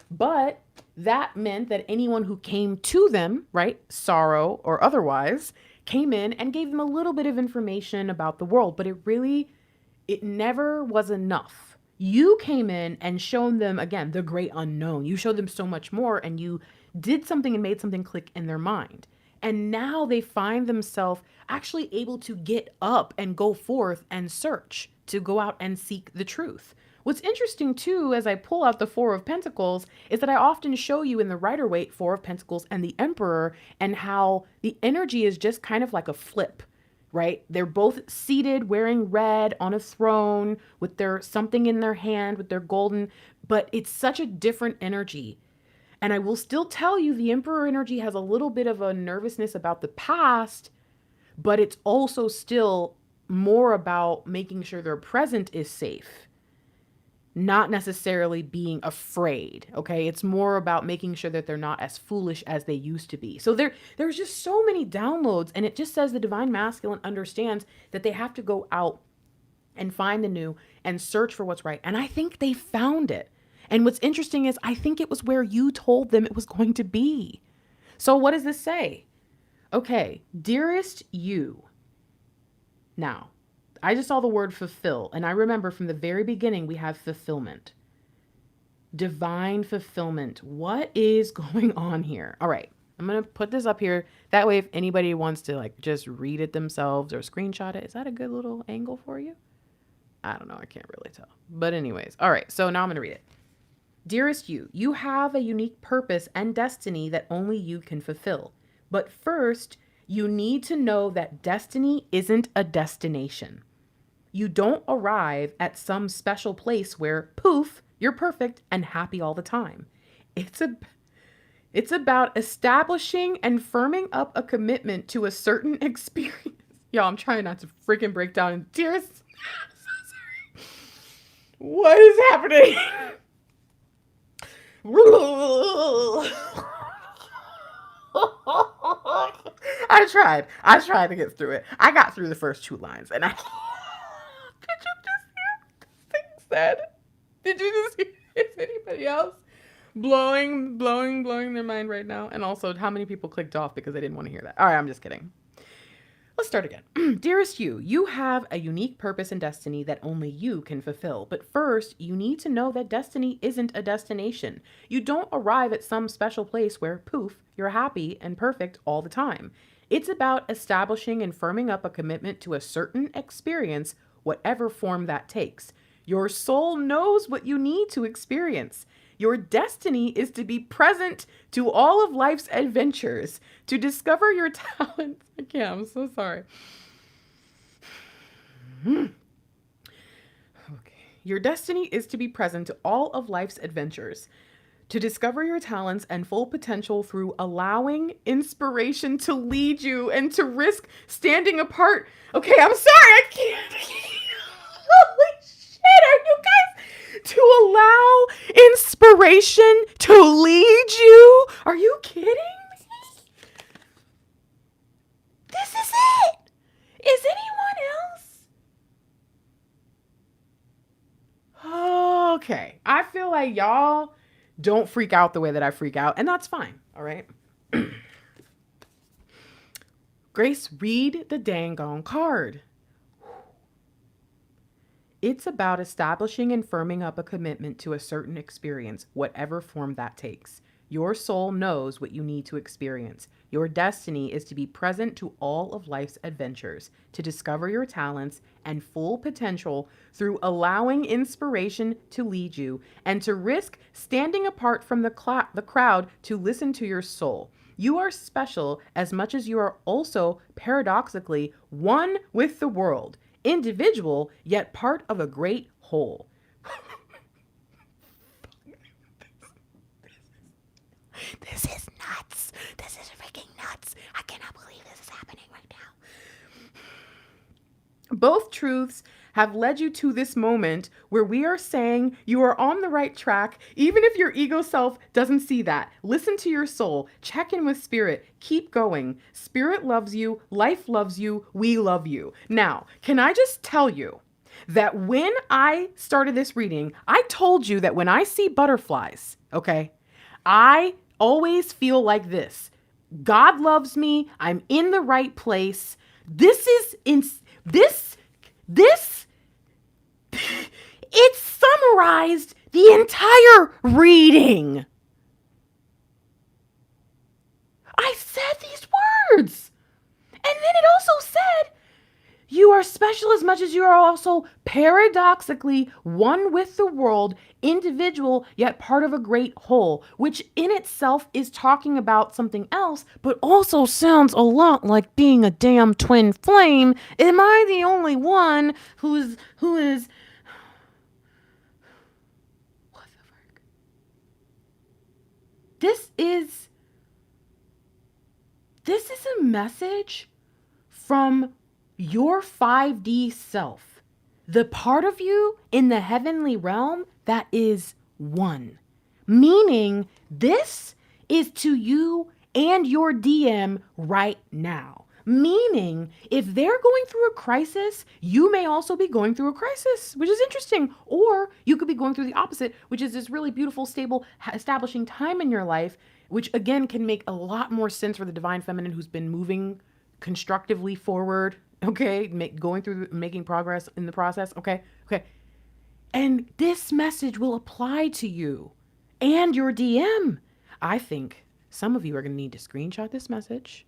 But that meant that anyone who came to them, right, sorrow or otherwise, came in and gave them a little bit of information about the world. But it never was enough. You came in and shown them, again, the great unknown. You showed them so much more, and you did something and made something click in their mind. And now they find themselves actually able to get up and go forth and search, to go out and seek the truth. What's interesting too, as I pull out the Four of Pentacles, is that I often show you in the Rider-Waite Four of Pentacles and the Emperor, and how the energy is just kind of like a flip, right? They're both seated wearing red on a throne with their something in their hand with their golden, but it's such a different energy. And I will still tell you the Emperor energy has a little bit of a nervousness about the past, but it's also still more about making sure their present is safe. Not necessarily being afraid, okay? It's more about making sure that they're not as foolish as they used to be. So there's just so many downloads, and it just says the divine masculine understands that they have to go out and find the new and search for what's right. And I think they found it. And what's interesting is I think it was where you told them it was going to be. So what does this say? Okay, dearest you. Now, I just saw the word fulfill, and I remember from the very beginning we have fulfillment. Divine fulfillment. What is going on here? All right, I'm going to put this up here. That way, if anybody wants to like just read it themselves or screenshot it, is that a good little angle for you? I don't know. I can't really tell. But anyways, all right, so now I'm going to read it. Dearest you, you have a unique purpose and destiny that only you can fulfill. But first, you need to know that destiny isn't a destination. You don't arrive at some special place where, poof, you're perfect and happy all the time. It's about establishing and firming up a commitment to a certain experience. Y'all, I'm trying not to freaking break down in tears. I'm so sorry. What is happening? I tried to get through it. I got through the first two lines, and I... Did you just hear this thing said? Did you just hear? Is anybody else blowing their mind right now? And also, how many people clicked off because they didn't want to hear that? All right, I'm just kidding. Let's start again. Dearest you have a unique purpose and destiny that only you can fulfill. But first, you need to know that destiny isn't a destination. You don't arrive at some special place where, poof, you're happy and perfect all the time. It's about establishing and firming up a commitment to a certain experience, whatever form that takes. Your soul knows what you need to experience. Your destiny is to be present to all of life's adventures, to discover your talents. I can't, I'm so sorry. Okay. Your destiny is to be present to all of life's adventures, to discover your talents and full potential through allowing inspiration to lead you and to risk standing apart. Okay, I'm sorry, I can't. Holy shit, are you guys? To allow inspiration to lead you? Are you kidding me? This is it. Is anyone else? Okay. I feel like y'all don't freak out the way that I freak out, and that's fine. All right. Grace, read the dang on card. It's about establishing and firming up a commitment to a certain experience, whatever form that takes. Your soul knows what you need to experience. Your destiny is to be present to all of life's adventures, to discover your talents and full potential through allowing inspiration to lead you, and to risk standing apart from the crowd to listen to your soul. You are special as much as you are also paradoxically one with the world, individual yet part of a great whole. This is nuts. This is freaking nuts. I cannot believe this is happening right now. Both truths have led you to this moment where we are saying you are on the right track, even if your ego self doesn't see that. Listen to your soul. Check in with spirit. Keep going. Spirit loves you. Life loves you. We love you. Now, can I just tell you that when I started this reading, I told you that when I see butterflies, okay, I always feel like this. God loves me. I'm in the right place. This is it summarized the entire reading. I said these words. And then it also said, you are special as much as you are also paradoxically one with the world, individual, yet part of a great whole, which in itself is talking about something else, but also sounds a lot like being a damn twin flame. Am I the only one who is, what the frick? This is a message from your 5D self, the part of you in the heavenly realm that is one. Meaning this is to you and your DM right now. Meaning if they're going through a crisis, you may also be going through a crisis, which is interesting. Or you could be going through the opposite, which is this really beautiful, stable, establishing time in your life, which again can make a lot more sense for the divine feminine who's been moving constructively forward. Okay, going through making progress in the process. Okay. And this message will apply to you and your DM. I think some of you are going to need to screenshot this message.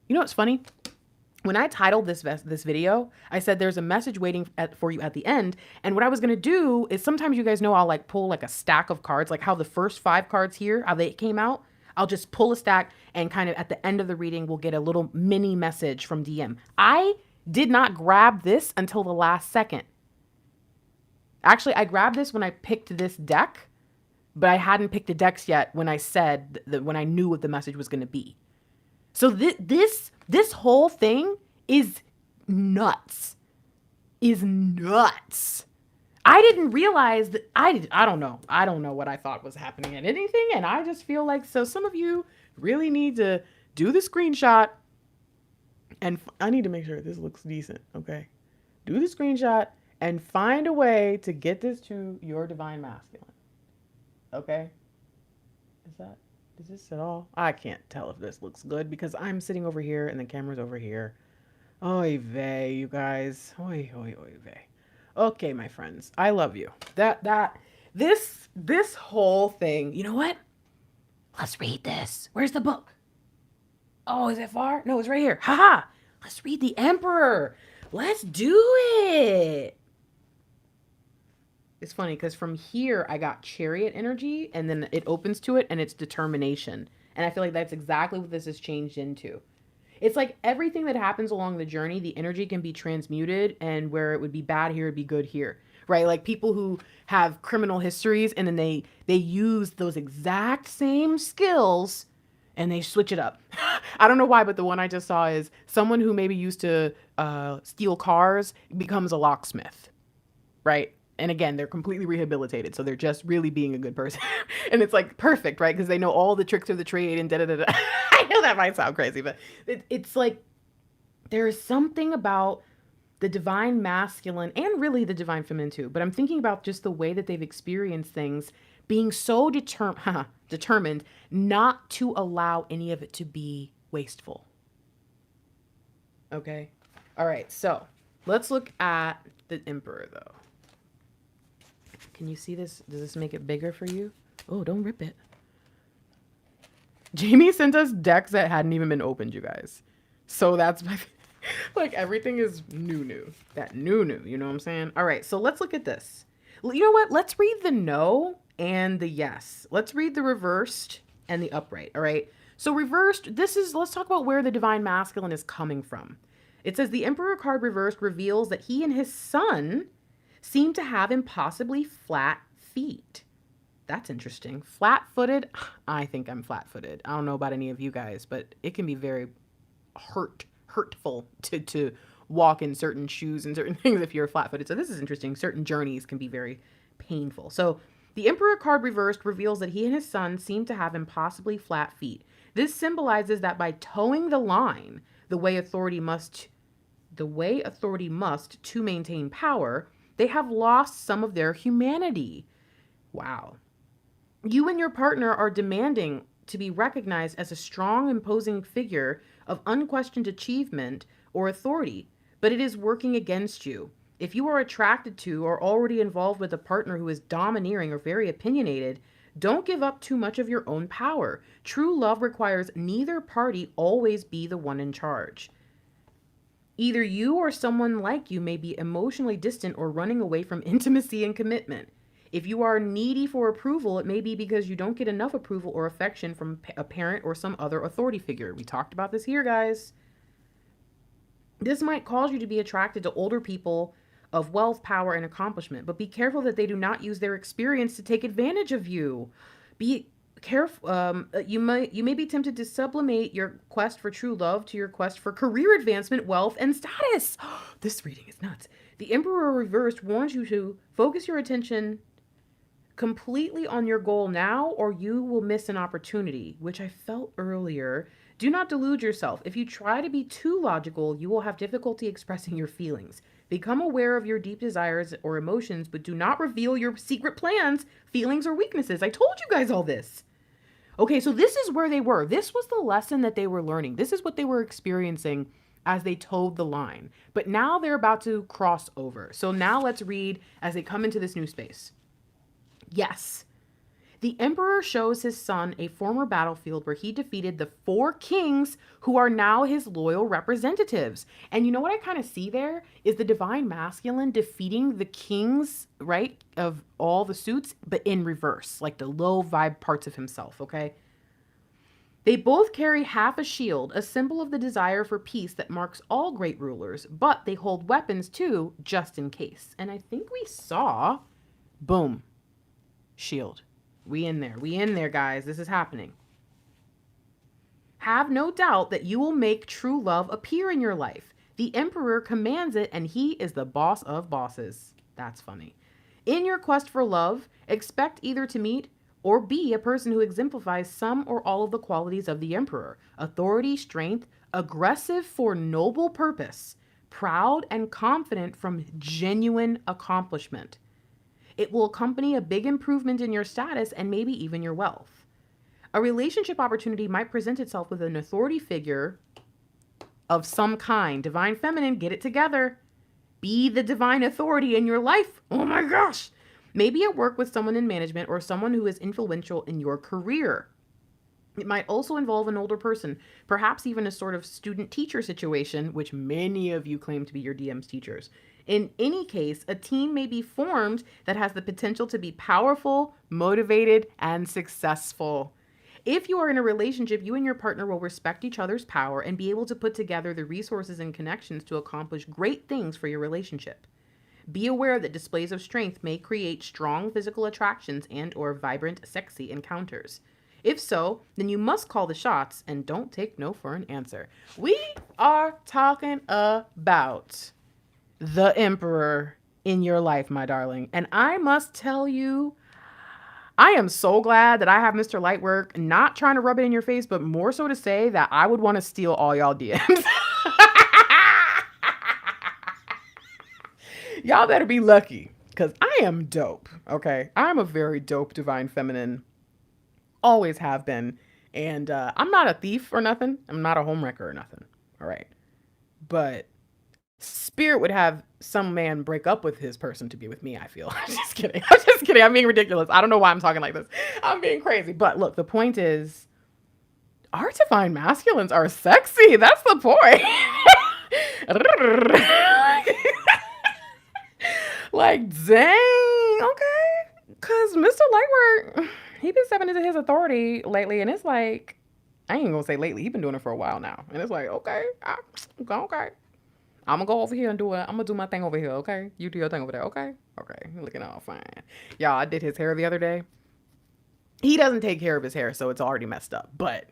You know what's funny? When I titled this video, I said there's a message waiting for you at the end. And what I was going to do is sometimes you guys know I'll like pull like a stack of cards, like how the first 5 cards here, how they came out. I'll just pull a stack and kind of at the end of the reading, we'll get a little mini message from DM. I did not grab this until the last second. Actually, I grabbed this when I picked this deck, but I hadn't picked the decks yet when I said that when I knew what the message was going to be. So this whole thing is nuts. I didn't realize that I don't know. I don't know what I thought was happening at anything. And I just feel like, so some of you really need to do the screenshot and I need to make sure this looks decent. Okay. Do the screenshot and find a way to get this to your divine masculine. Okay. Is this at all? I can't tell if this looks good because I'm sitting over here and the camera's over here. Oy vey, you guys. Oy vey. Okay, my friends, I love you. This whole thing, you know what? Let's read this. Where's the book? Oh, is it far? No, it's right here. Haha. Let's read the Emperor. Let's do it. It's funny because from here I got Chariot energy and then it opens to it and it's determination. And I feel like that's exactly what this has changed into. It's like everything that happens along the journey, the energy can be transmuted, and where it would be bad here, it'd be good here, right? Like people who have criminal histories and then they use those exact same skills and they switch it up. I don't know why, but the one I just saw is someone who maybe used to steal cars becomes a locksmith, right? And again, they're completely rehabilitated. So they're just really being a good person. And it's like perfect, right? Because they know all the tricks of the trade and da-da-da-da. I know that might sound crazy, but it's like there's something about the divine masculine and really the divine feminine too. But I'm thinking about just the way that they've experienced things being so determined not to allow any of it to be wasteful. Okay. All right. So let's look at the Emperor though. Can you see this? Does this make it bigger for you? Oh, don't rip it. Jamie sent us decks that hadn't even been opened, you guys. So that's my like everything is new. That new, you know what I'm saying? All right, so let's look at this. You know what? Let's read the no and the yes. Let's read the reversed and the upright, all right? So reversed, let's talk about where the divine masculine is coming from. It says the Emperor card reversed reveals that he and his son seem to have impossibly flat feet. That's interesting. Flat-footed? I think I'm flat-footed. I don't know about any of you guys, but it can be very hurtful to walk in certain shoes and certain things if you're flat-footed. So this is interesting. Certain journeys can be very painful. So the Emperor card reversed reveals that he and his son seem to have impossibly flat feet. This symbolizes that by towing the line, the way authority must to maintain power, they have lost some of their humanity. Wow. You and your partner are demanding to be recognized as a strong, imposing figure of unquestioned achievement or authority, but it is working against you. If you are attracted to or already involved with a partner who is domineering or very opinionated, don't give up too much of your own power. True love requires neither party always be the one in charge. Either you or someone like you may be emotionally distant or running away from intimacy and commitment. If you are needy for approval, it may be because you don't get enough approval or affection from a parent or some other authority figure. We talked about this here, guys. This might cause you to be attracted to older people of wealth, power, and accomplishment, but be careful that they do not use their experience to take advantage of you. Be careful. You may be tempted to sublimate your quest for true love to your quest for career advancement, wealth, and status. This reading is nuts. The Emperor reversed warns you to focus your attention completely on your goal now, or you will miss an opportunity, which I felt earlier. Do not delude yourself. If you try to be too logical, you will have difficulty expressing your feelings. Become aware of your deep desires or emotions, but do not reveal your secret plans, feelings, or weaknesses. I told you guys all this. Okay, so this is where they were. This was the lesson that they were learning. This is what they were experiencing as they towed the line. But now they're about to cross over. So now let's read as they come into this new space. Yes. The Emperor shows his son a former battlefield where he defeated the 4 kings who are now his loyal representatives. And you know what I kind of see there is the divine masculine defeating the kings, right, of all the suits, but in reverse, like the low vibe parts of himself, okay? They both carry half a shield, a symbol of the desire for peace that marks all great rulers, but they hold weapons too, just in case. And I think we saw, boom, shield. We in there, guys. This is happening. Have no doubt that you will make true love appear in your life. The Emperor commands it, and he is the boss of bosses. That's funny. In your quest for love, expect either to meet or be a person who exemplifies some or all of the qualities of the Emperor: authority, strength, aggressive for noble purpose, proud and confident from genuine accomplishment. It will accompany a big improvement in your status and maybe even your wealth. A relationship opportunity might present itself with an authority figure of some kind. Divine feminine, get it together. Be the divine authority in your life. Oh my gosh. Maybe at work with someone in management or someone who is influential in your career. It might also involve an older person, perhaps even a sort of student-teacher situation, which many of you claim to be your DM's teachers. In any case, a team may be formed that has the potential to be powerful, motivated, and successful. If you are in a relationship, you and your partner will respect each other's power and be able to put together the resources and connections to accomplish great things for your relationship. Be aware that displays of strength may create strong physical attractions and or vibrant, sexy encounters. If so, then you must call the shots and don't take no for an answer. We are talking about the Emperor in your life, my darling. And I must tell you, I am so glad that I have Mr. Lightwork, not trying to rub it in your face, but more so to say that I would want to steal all y'all DMs. Y'all better be lucky, because I am dope, okay? I'm a very dope divine feminine. Always have been. And I'm not a thief or nothing. I'm not a homewrecker or nothing. All right. But Spirit would have some man break up with his person to be with me, I feel. I'm just kidding. I'm just kidding. I'm being ridiculous. I don't know why I'm talking like this. I'm being crazy. But look, the point is, our divine masculines are sexy. That's the point. Like, dang. Okay. Because Mr. Lightwork, he been stepping into his authority lately. And it's like, I ain't going to say lately. He been doing it for a while now. And it's like, okay. Okay. I'm gonna go over here and I'm gonna do my thing over here, okay? You do your thing over there, okay? Okay, you're looking all fine. Y'all, I did his hair the other day. He doesn't take care of his hair, so it's already messed up. But,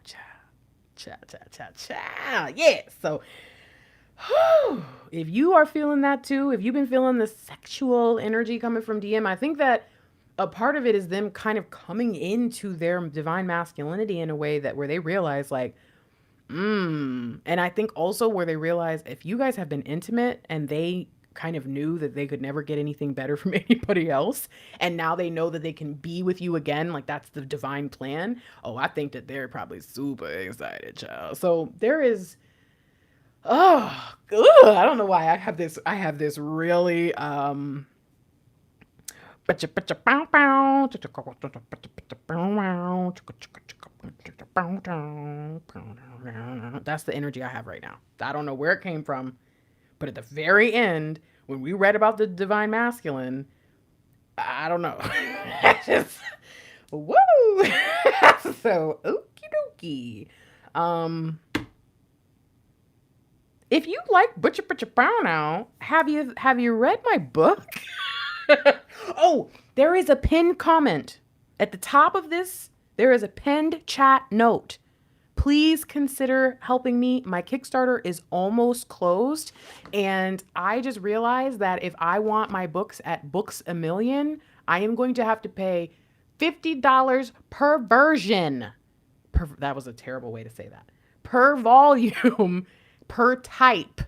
yeah. So, if you are feeling that too, if you've been feeling the sexual energy coming from DM, I think that a part of it is them kind of coming into their divine masculinity in a way that where they realize like, and I think also where they realize if you guys have been intimate and they kind of knew that they could never get anything better from anybody else, and now they know that they can be with you again, like that's the divine plan. Oh, I think that they're probably super excited, child. So there is, I don't know why I have this really, that's the energy I have right now. I don't know where it came from, but at the very end, when we read about the divine masculine, I don't know. Just, woo! So, okie dokie. If you like Butcher Brown now, have you read my book? Oh, there is a pinned comment. At the top of this, there is a pinned chat note. Please consider helping me. My Kickstarter is almost closed. And I just realized that if I want my books at Books A Million, I am going to have to pay $50 per version. That was a terrible way to say that. Per volume, per type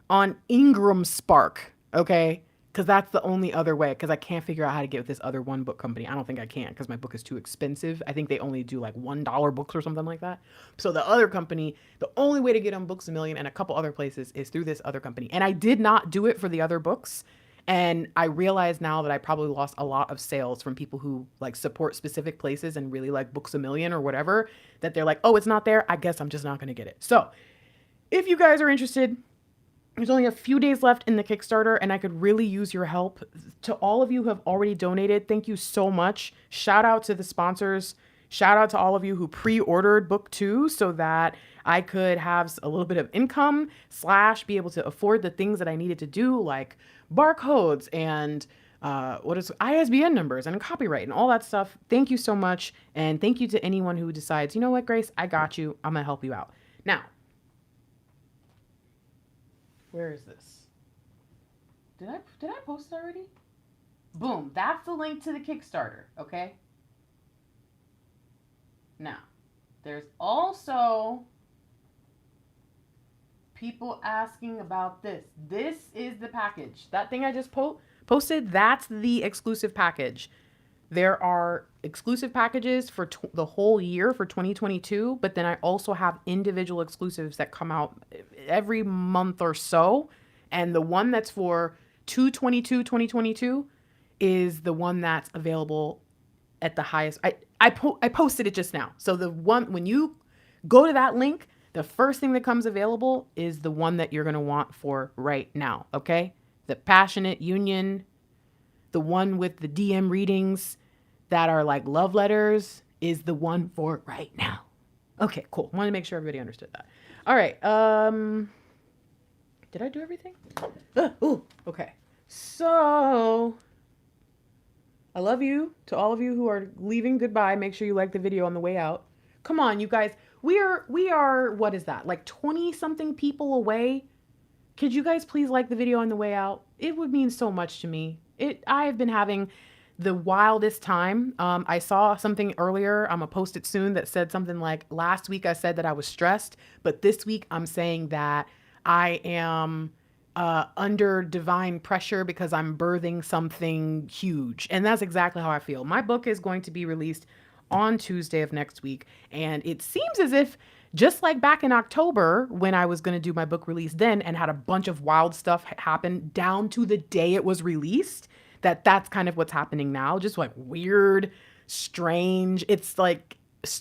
on Ingram Spark. Okay? Because that's the only other way. Because I can't figure out how to get with this other one book company. I don't think I can because my book is too expensive. I think they only do like $1 books or something like that. So the other company, the only way to get on Books A Million and a couple other places is through this other company. And I did not do it for the other books. And I realize now that I probably lost a lot of sales from people who like support specific places and really like Books A Million or whatever, that they're like, oh, it's not there. I guess I'm just not going to get it. So if you guys are interested, there's only a few days left in the Kickstarter and I could really use your help. To all of you who have already donated, thank you so much. Shout out to the sponsors. Shout out to all of you who pre-ordered book 2 so that I could have a little bit of income / be able to afford the things that I needed to do, like barcodes and ISBN numbers and copyright and all that stuff. Thank you so much. And thank you to anyone who decides, you know what, Grace, I got you. I'm going to help you out. Now, where is this? Did I post it already? Boom. That's the link to the Kickstarter, okay? Now, there's also people asking about this. This is the package. That thing I just posted, that's the exclusive package. There are exclusive packages for the whole year for 2022, but then I also have individual exclusives that come out every month or so. And the one that's for 2/22/2022 is the one that's available at the highest. I posted it just now. So the one, when you go to that link, the first thing that comes available is the one that you're going to want for right now. Okay. The Passionate Union, the one with the DM readings that are like love letters, is the one for right now. Okay, cool. Want to make sure everybody understood that. All right. Did I do everything? Okay. So I love you. To all of you who are leaving, goodbye. Make sure you like the video on the way out. Come on, you guys. We are, what is that? Like 20 something people away. Could you guys please like the video on the way out? It would mean so much to me. I have been having the wildest time. I saw something earlier, I'm gonna post it soon, that said something like, last week I said that I was stressed, but this week I'm saying that I am under divine pressure because I'm birthing something huge. And that's exactly how I feel. My book is going to be released on Tuesday of next week. And it seems as if, just like back in October when I was going to do my book release then and had a bunch of wild stuff happen down to the day it was released, that's kind of what's happening now. Just like weird, strange. It's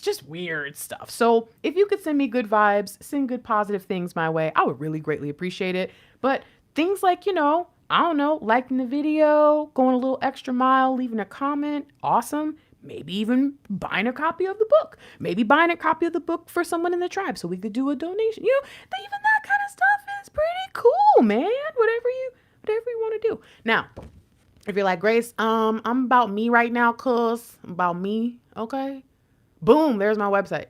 just weird stuff. So if you could send me good vibes, send good positive things my way, I would really greatly appreciate it. But things like, I don't know, liking the video, going a little extra mile, leaving a comment, awesome. Maybe even buying a copy of the book. Maybe buying a copy of the book for someone in the tribe so we could do a donation. Even that kind of stuff is pretty cool, man. Whatever you want to do. Now, if you're like, Grace, I'm about me right now, cuz I'm about me, okay? Boom, there's my website.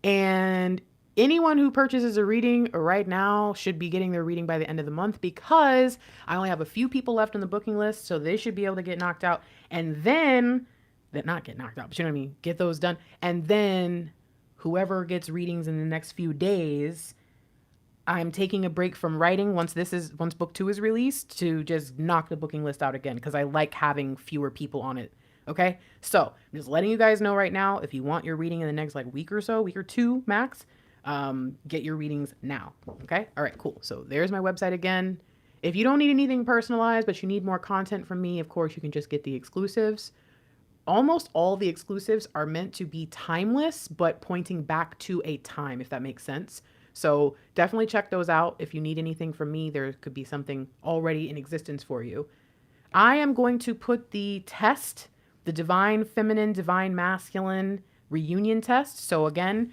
And anyone who purchases a reading right now should be getting their reading by the end of the month, because I only have a few people left on the booking list, so they should be able to get knocked out. And then, not get knocked out, but you know what I mean? Get those done. And then whoever gets readings in the next few days, I'm taking a break from writing once book 2 is released, to just knock the booking list out again, because I like having fewer people on it. Okay. So I'm just letting you guys know right now, if you want your reading in the next week or two max, get your readings now. Okay. All right, cool. So there's my website again. If you don't need anything personalized, but you need more content from me, of course, you can just get the exclusives. Almost all the exclusives are meant to be timeless, but pointing back to a time, if that makes sense. So definitely check those out. If you need anything from me, there could be something already in existence for you. I am going to put the test, the divine feminine, divine masculine reunion test. So again,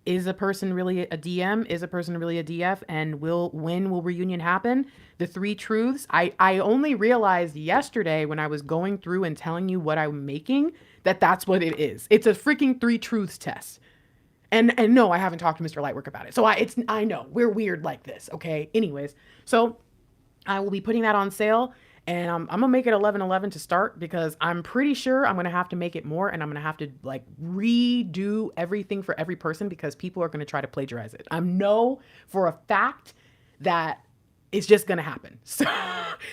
is a person really a DM? Is a person really a DF? And when will reunion happen? The 3 truths. I only realized yesterday when I was going through and telling you what I'm making, that's what it is. It's a freaking 3 truths test. And no, I haven't talked to Mr. Lightwork about it. So I know we're weird like this. Okay. Anyways, so I will be putting that on sale. And I'm going to make it 11/11 to start, because I'm pretty sure I'm going to have to make it more, and I'm going to have to redo everything for every person, because people are going to try to plagiarize it. I know for a fact that it's just going to happen. So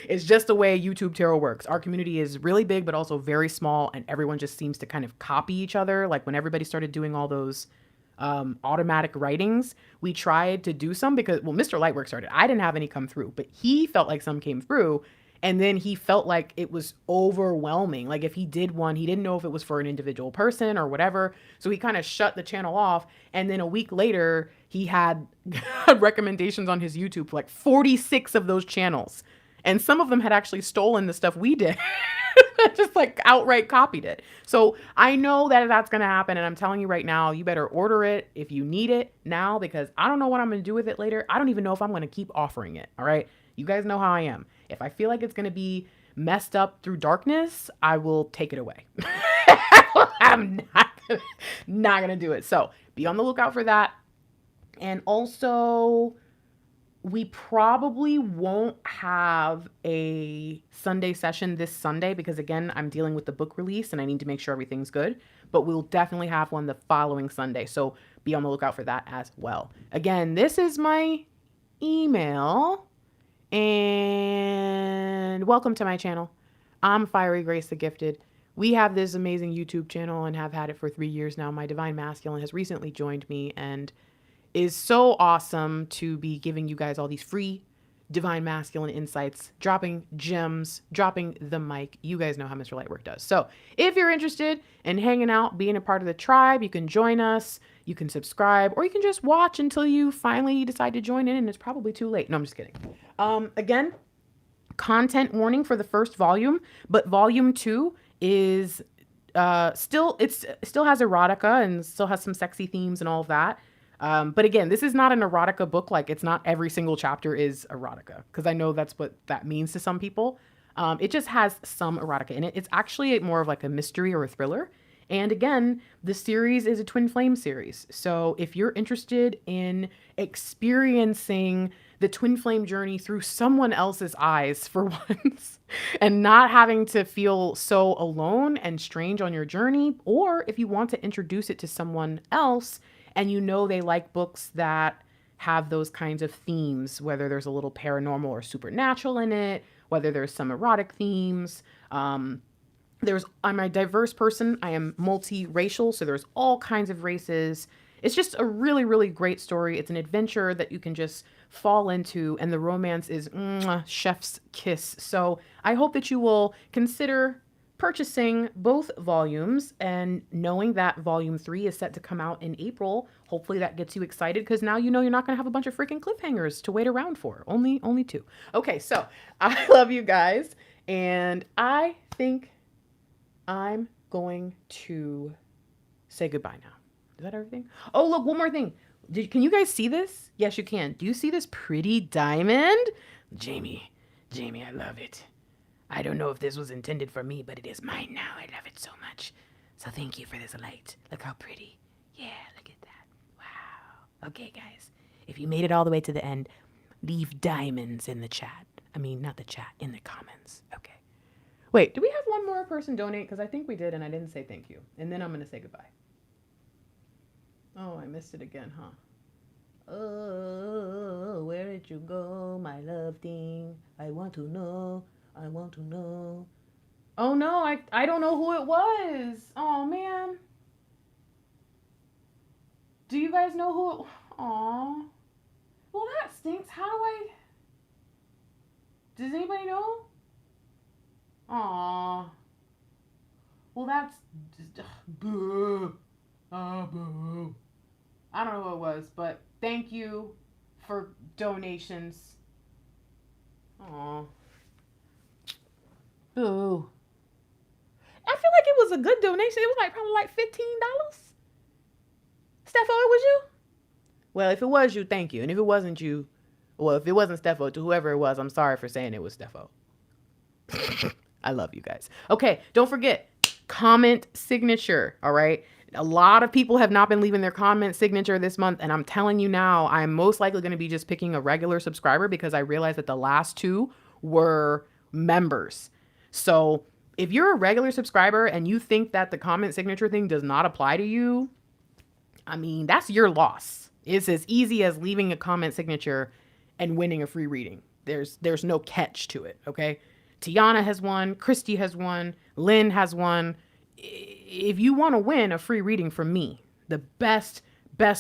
it's just the way YouTube tarot works. Our community is really big, but also very small, and everyone just seems to kind of copy each other. Like when everybody started doing all those automatic writings, we tried to do some because, Mr. Lightwork started. I didn't have any come through, but he felt like some came through. And then he felt like it was overwhelming. Like if he did one, he didn't know if it was for an individual person or whatever. So he kind of shut the channel off. And then a week later, he had recommendations on his YouTube for 46 of those channels. And some of them had actually stolen the stuff we did. Just outright copied it. So I know that that's going to happen. And I'm telling you right now, you better order it if you need it now, because I don't know what I'm going to do with it later. I don't even know if I'm going to keep offering it. All right. You guys know how I am. If I feel like it's going to be messed up through darkness, I will take it away. I'm not going to do it. So be on the lookout for that. And also, we probably won't have a Sunday session this Sunday, because again, I'm dealing with the book release and I need to make sure everything's good, but we'll definitely have one the following Sunday. So be on the lookout for that as well. Again, this is my email. And welcome to my channel. I'm Fiery Grace the Gifted. We have this amazing YouTube channel and have had it for 3 years now. My divine masculine has recently joined me and is so awesome to be giving you guys all these free divine masculine insights, dropping gems, dropping the mic. You guys know how Mr. Lightwork does. So if you're interested in hanging out, being a part of the tribe, you can join us, you can subscribe, or you can just watch until you finally decide to join in, and it's probably too late. No, I'm just kidding. Again, content warning for the first volume, but volume 2 is still has erotica and still has some sexy themes and all of that. But again, this is not an erotica book. It's not every single chapter is erotica, because I know that's what that means to some people. It just has some erotica in it. It's actually more of a mystery or a thriller. And again, the series is a twin flame series. So if you're interested in experiencing the twin flame journey through someone else's eyes for once, and not having to feel so alone and strange on your journey, or if you want to introduce it to someone else and they like books that have those kinds of themes, whether there's a little paranormal or supernatural in it, whether there's some erotic themes, I'm a diverse person. I am multiracial, so there's all kinds of races. It's just a really, really great story. It's an adventure that you can just fall into, and the romance is chef's kiss. So I hope that you will consider purchasing both volumes, and knowing that volume 3 is set to come out in April. Hopefully that gets you excited, because now you know you're not going to have a bunch of freaking cliffhangers to wait around for. Only 2. Okay, so I love you guys, and I think I'm going to say goodbye now. Is that everything? Oh, look, one more thing. Can you guys see this? Yes, you can. Do you see this pretty diamond? Jamie, I love it. I don't know if this was intended for me, but it is mine now. I love it so much. So thank you for this light. Look how pretty. Yeah, look at that. Wow. Okay, guys. If you made it all the way to the end, leave diamonds in the chat. I mean, not the chat, in the comments. Okay. Wait, do we have one more person donate? Because I think we did, and I didn't say thank you. And then I'm going to say goodbye. Oh, I missed it again, huh? Oh, where did you go, my love thing? I want to know. I want to know. Oh, no, I don't know who it was. Oh, man. Do you guys know who it... Aw. Well, that stinks. How do I... Does anybody know? Aw. Well, that's... Boo. Oh, boo. I don't know who it was, but thank you for donations. Aw. Boo. I feel like it was a good donation. It was probably like $15. Steffo, it was you? Well, if it was you, thank you. And if it wasn't you, well, if it wasn't Steffo, to whoever it was, I'm sorry for saying it was Steffo. I love you guys. Okay, don't forget, comment signature, all right? A lot of people have not been leaving their comment signature this month, and I'm telling you now, I'm most likely going to be just picking a regular subscriber, because I realized that the last 2 were members. So if you're a regular subscriber and you think that the comment signature thing does not apply to you, I mean, that's your loss. It's as easy as leaving a comment signature and winning a free reading. There's no catch to it, okay? Tiana has won, Christy has won, Lynn has won. If you want to win a free reading from me, the best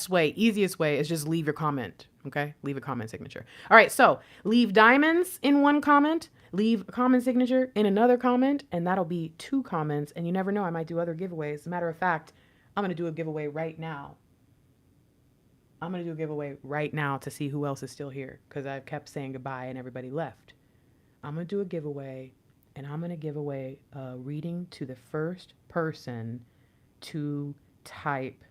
way, easiest way is just leave your comment, okay? Leave a comment signature. All right, so leave diamonds in one comment, leave a comment signature in another comment, and that'll be 2 comments, and you never know, I might do other giveaways. As a matter of fact, I'm going to do a giveaway right now. I'm going to do a giveaway right now to see who else is still here, because I've kept saying goodbye and everybody left. I'm going to do a giveaway, and I'm going to give away a reading to the first person to type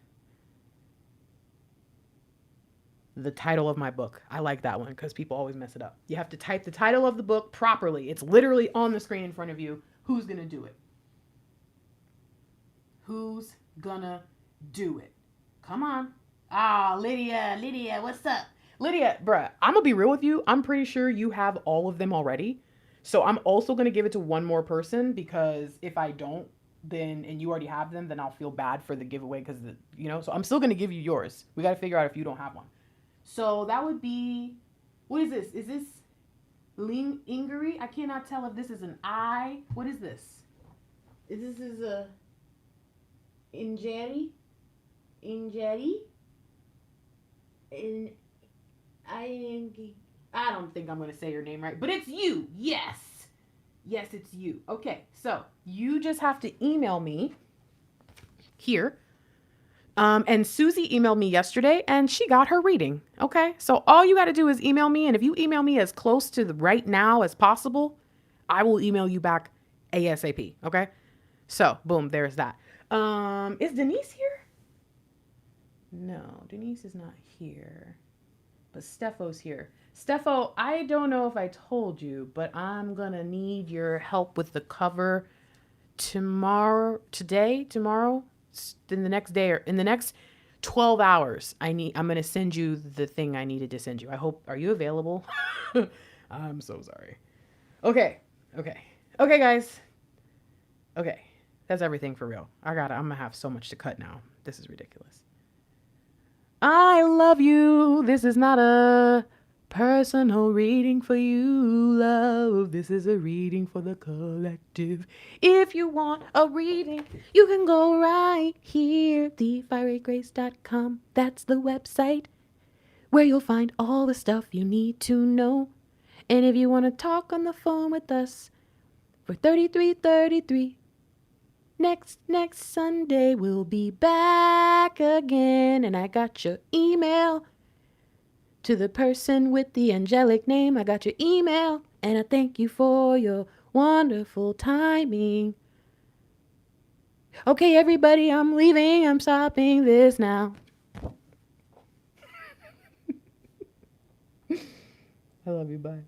the title of my book. I like that one because people always mess it up. You have to type the title of the book properly. It's literally on the screen in front of you. Who's going to do it? Who's gonna do it? Come on. Ah, Lydia, what's up? Lydia, bruh, I'm gonna be real with you. I'm pretty sure you have all of them already. So I'm also gonna give it to one more person, because if I don't, then, and you already have them, then I'll feel bad for the giveaway, because, so I'm still gonna give you yours. We gotta figure out if you don't have one. So that would be, what is this? Is this Ingery? I cannot tell if this is an I. What is this? This is a Injeri? And I don't think I'm going to say your name right, but it's you. Yes, it's you. Okay, so you just have to email me here. And Susie emailed me yesterday, and she got her reading. Okay, so all you got to do is email me, and if you email me as close to the right now as possible, I will email you back ASAP. Okay, so boom, there's that. Is Denise here? No, Denise is not here, but Steffo's here. Steffo, I don't know if I told you, but I'm gonna need your help with the cover tomorrow, in the next day, or in the next 12 hours. I'm gonna send you the thing I needed to send you. Are you available? I'm so sorry. Okay, guys. Okay, that's everything for real. I'm gonna have so much to cut now. This is ridiculous. I love you. This is not a personal reading for you, love. This is a reading for the collective. If you want a reading, you can go right here, thefierygrace.com. That's the website where you'll find all the stuff you need to know. And if you want to talk on the phone with us for 3333, next Sunday we'll be back again. And I got your email. To the person with the angelic name, I got your email, and I thank you for your wonderful timing. Okay, everybody, I'm leaving. I'm stopping this now. I love you. Bye.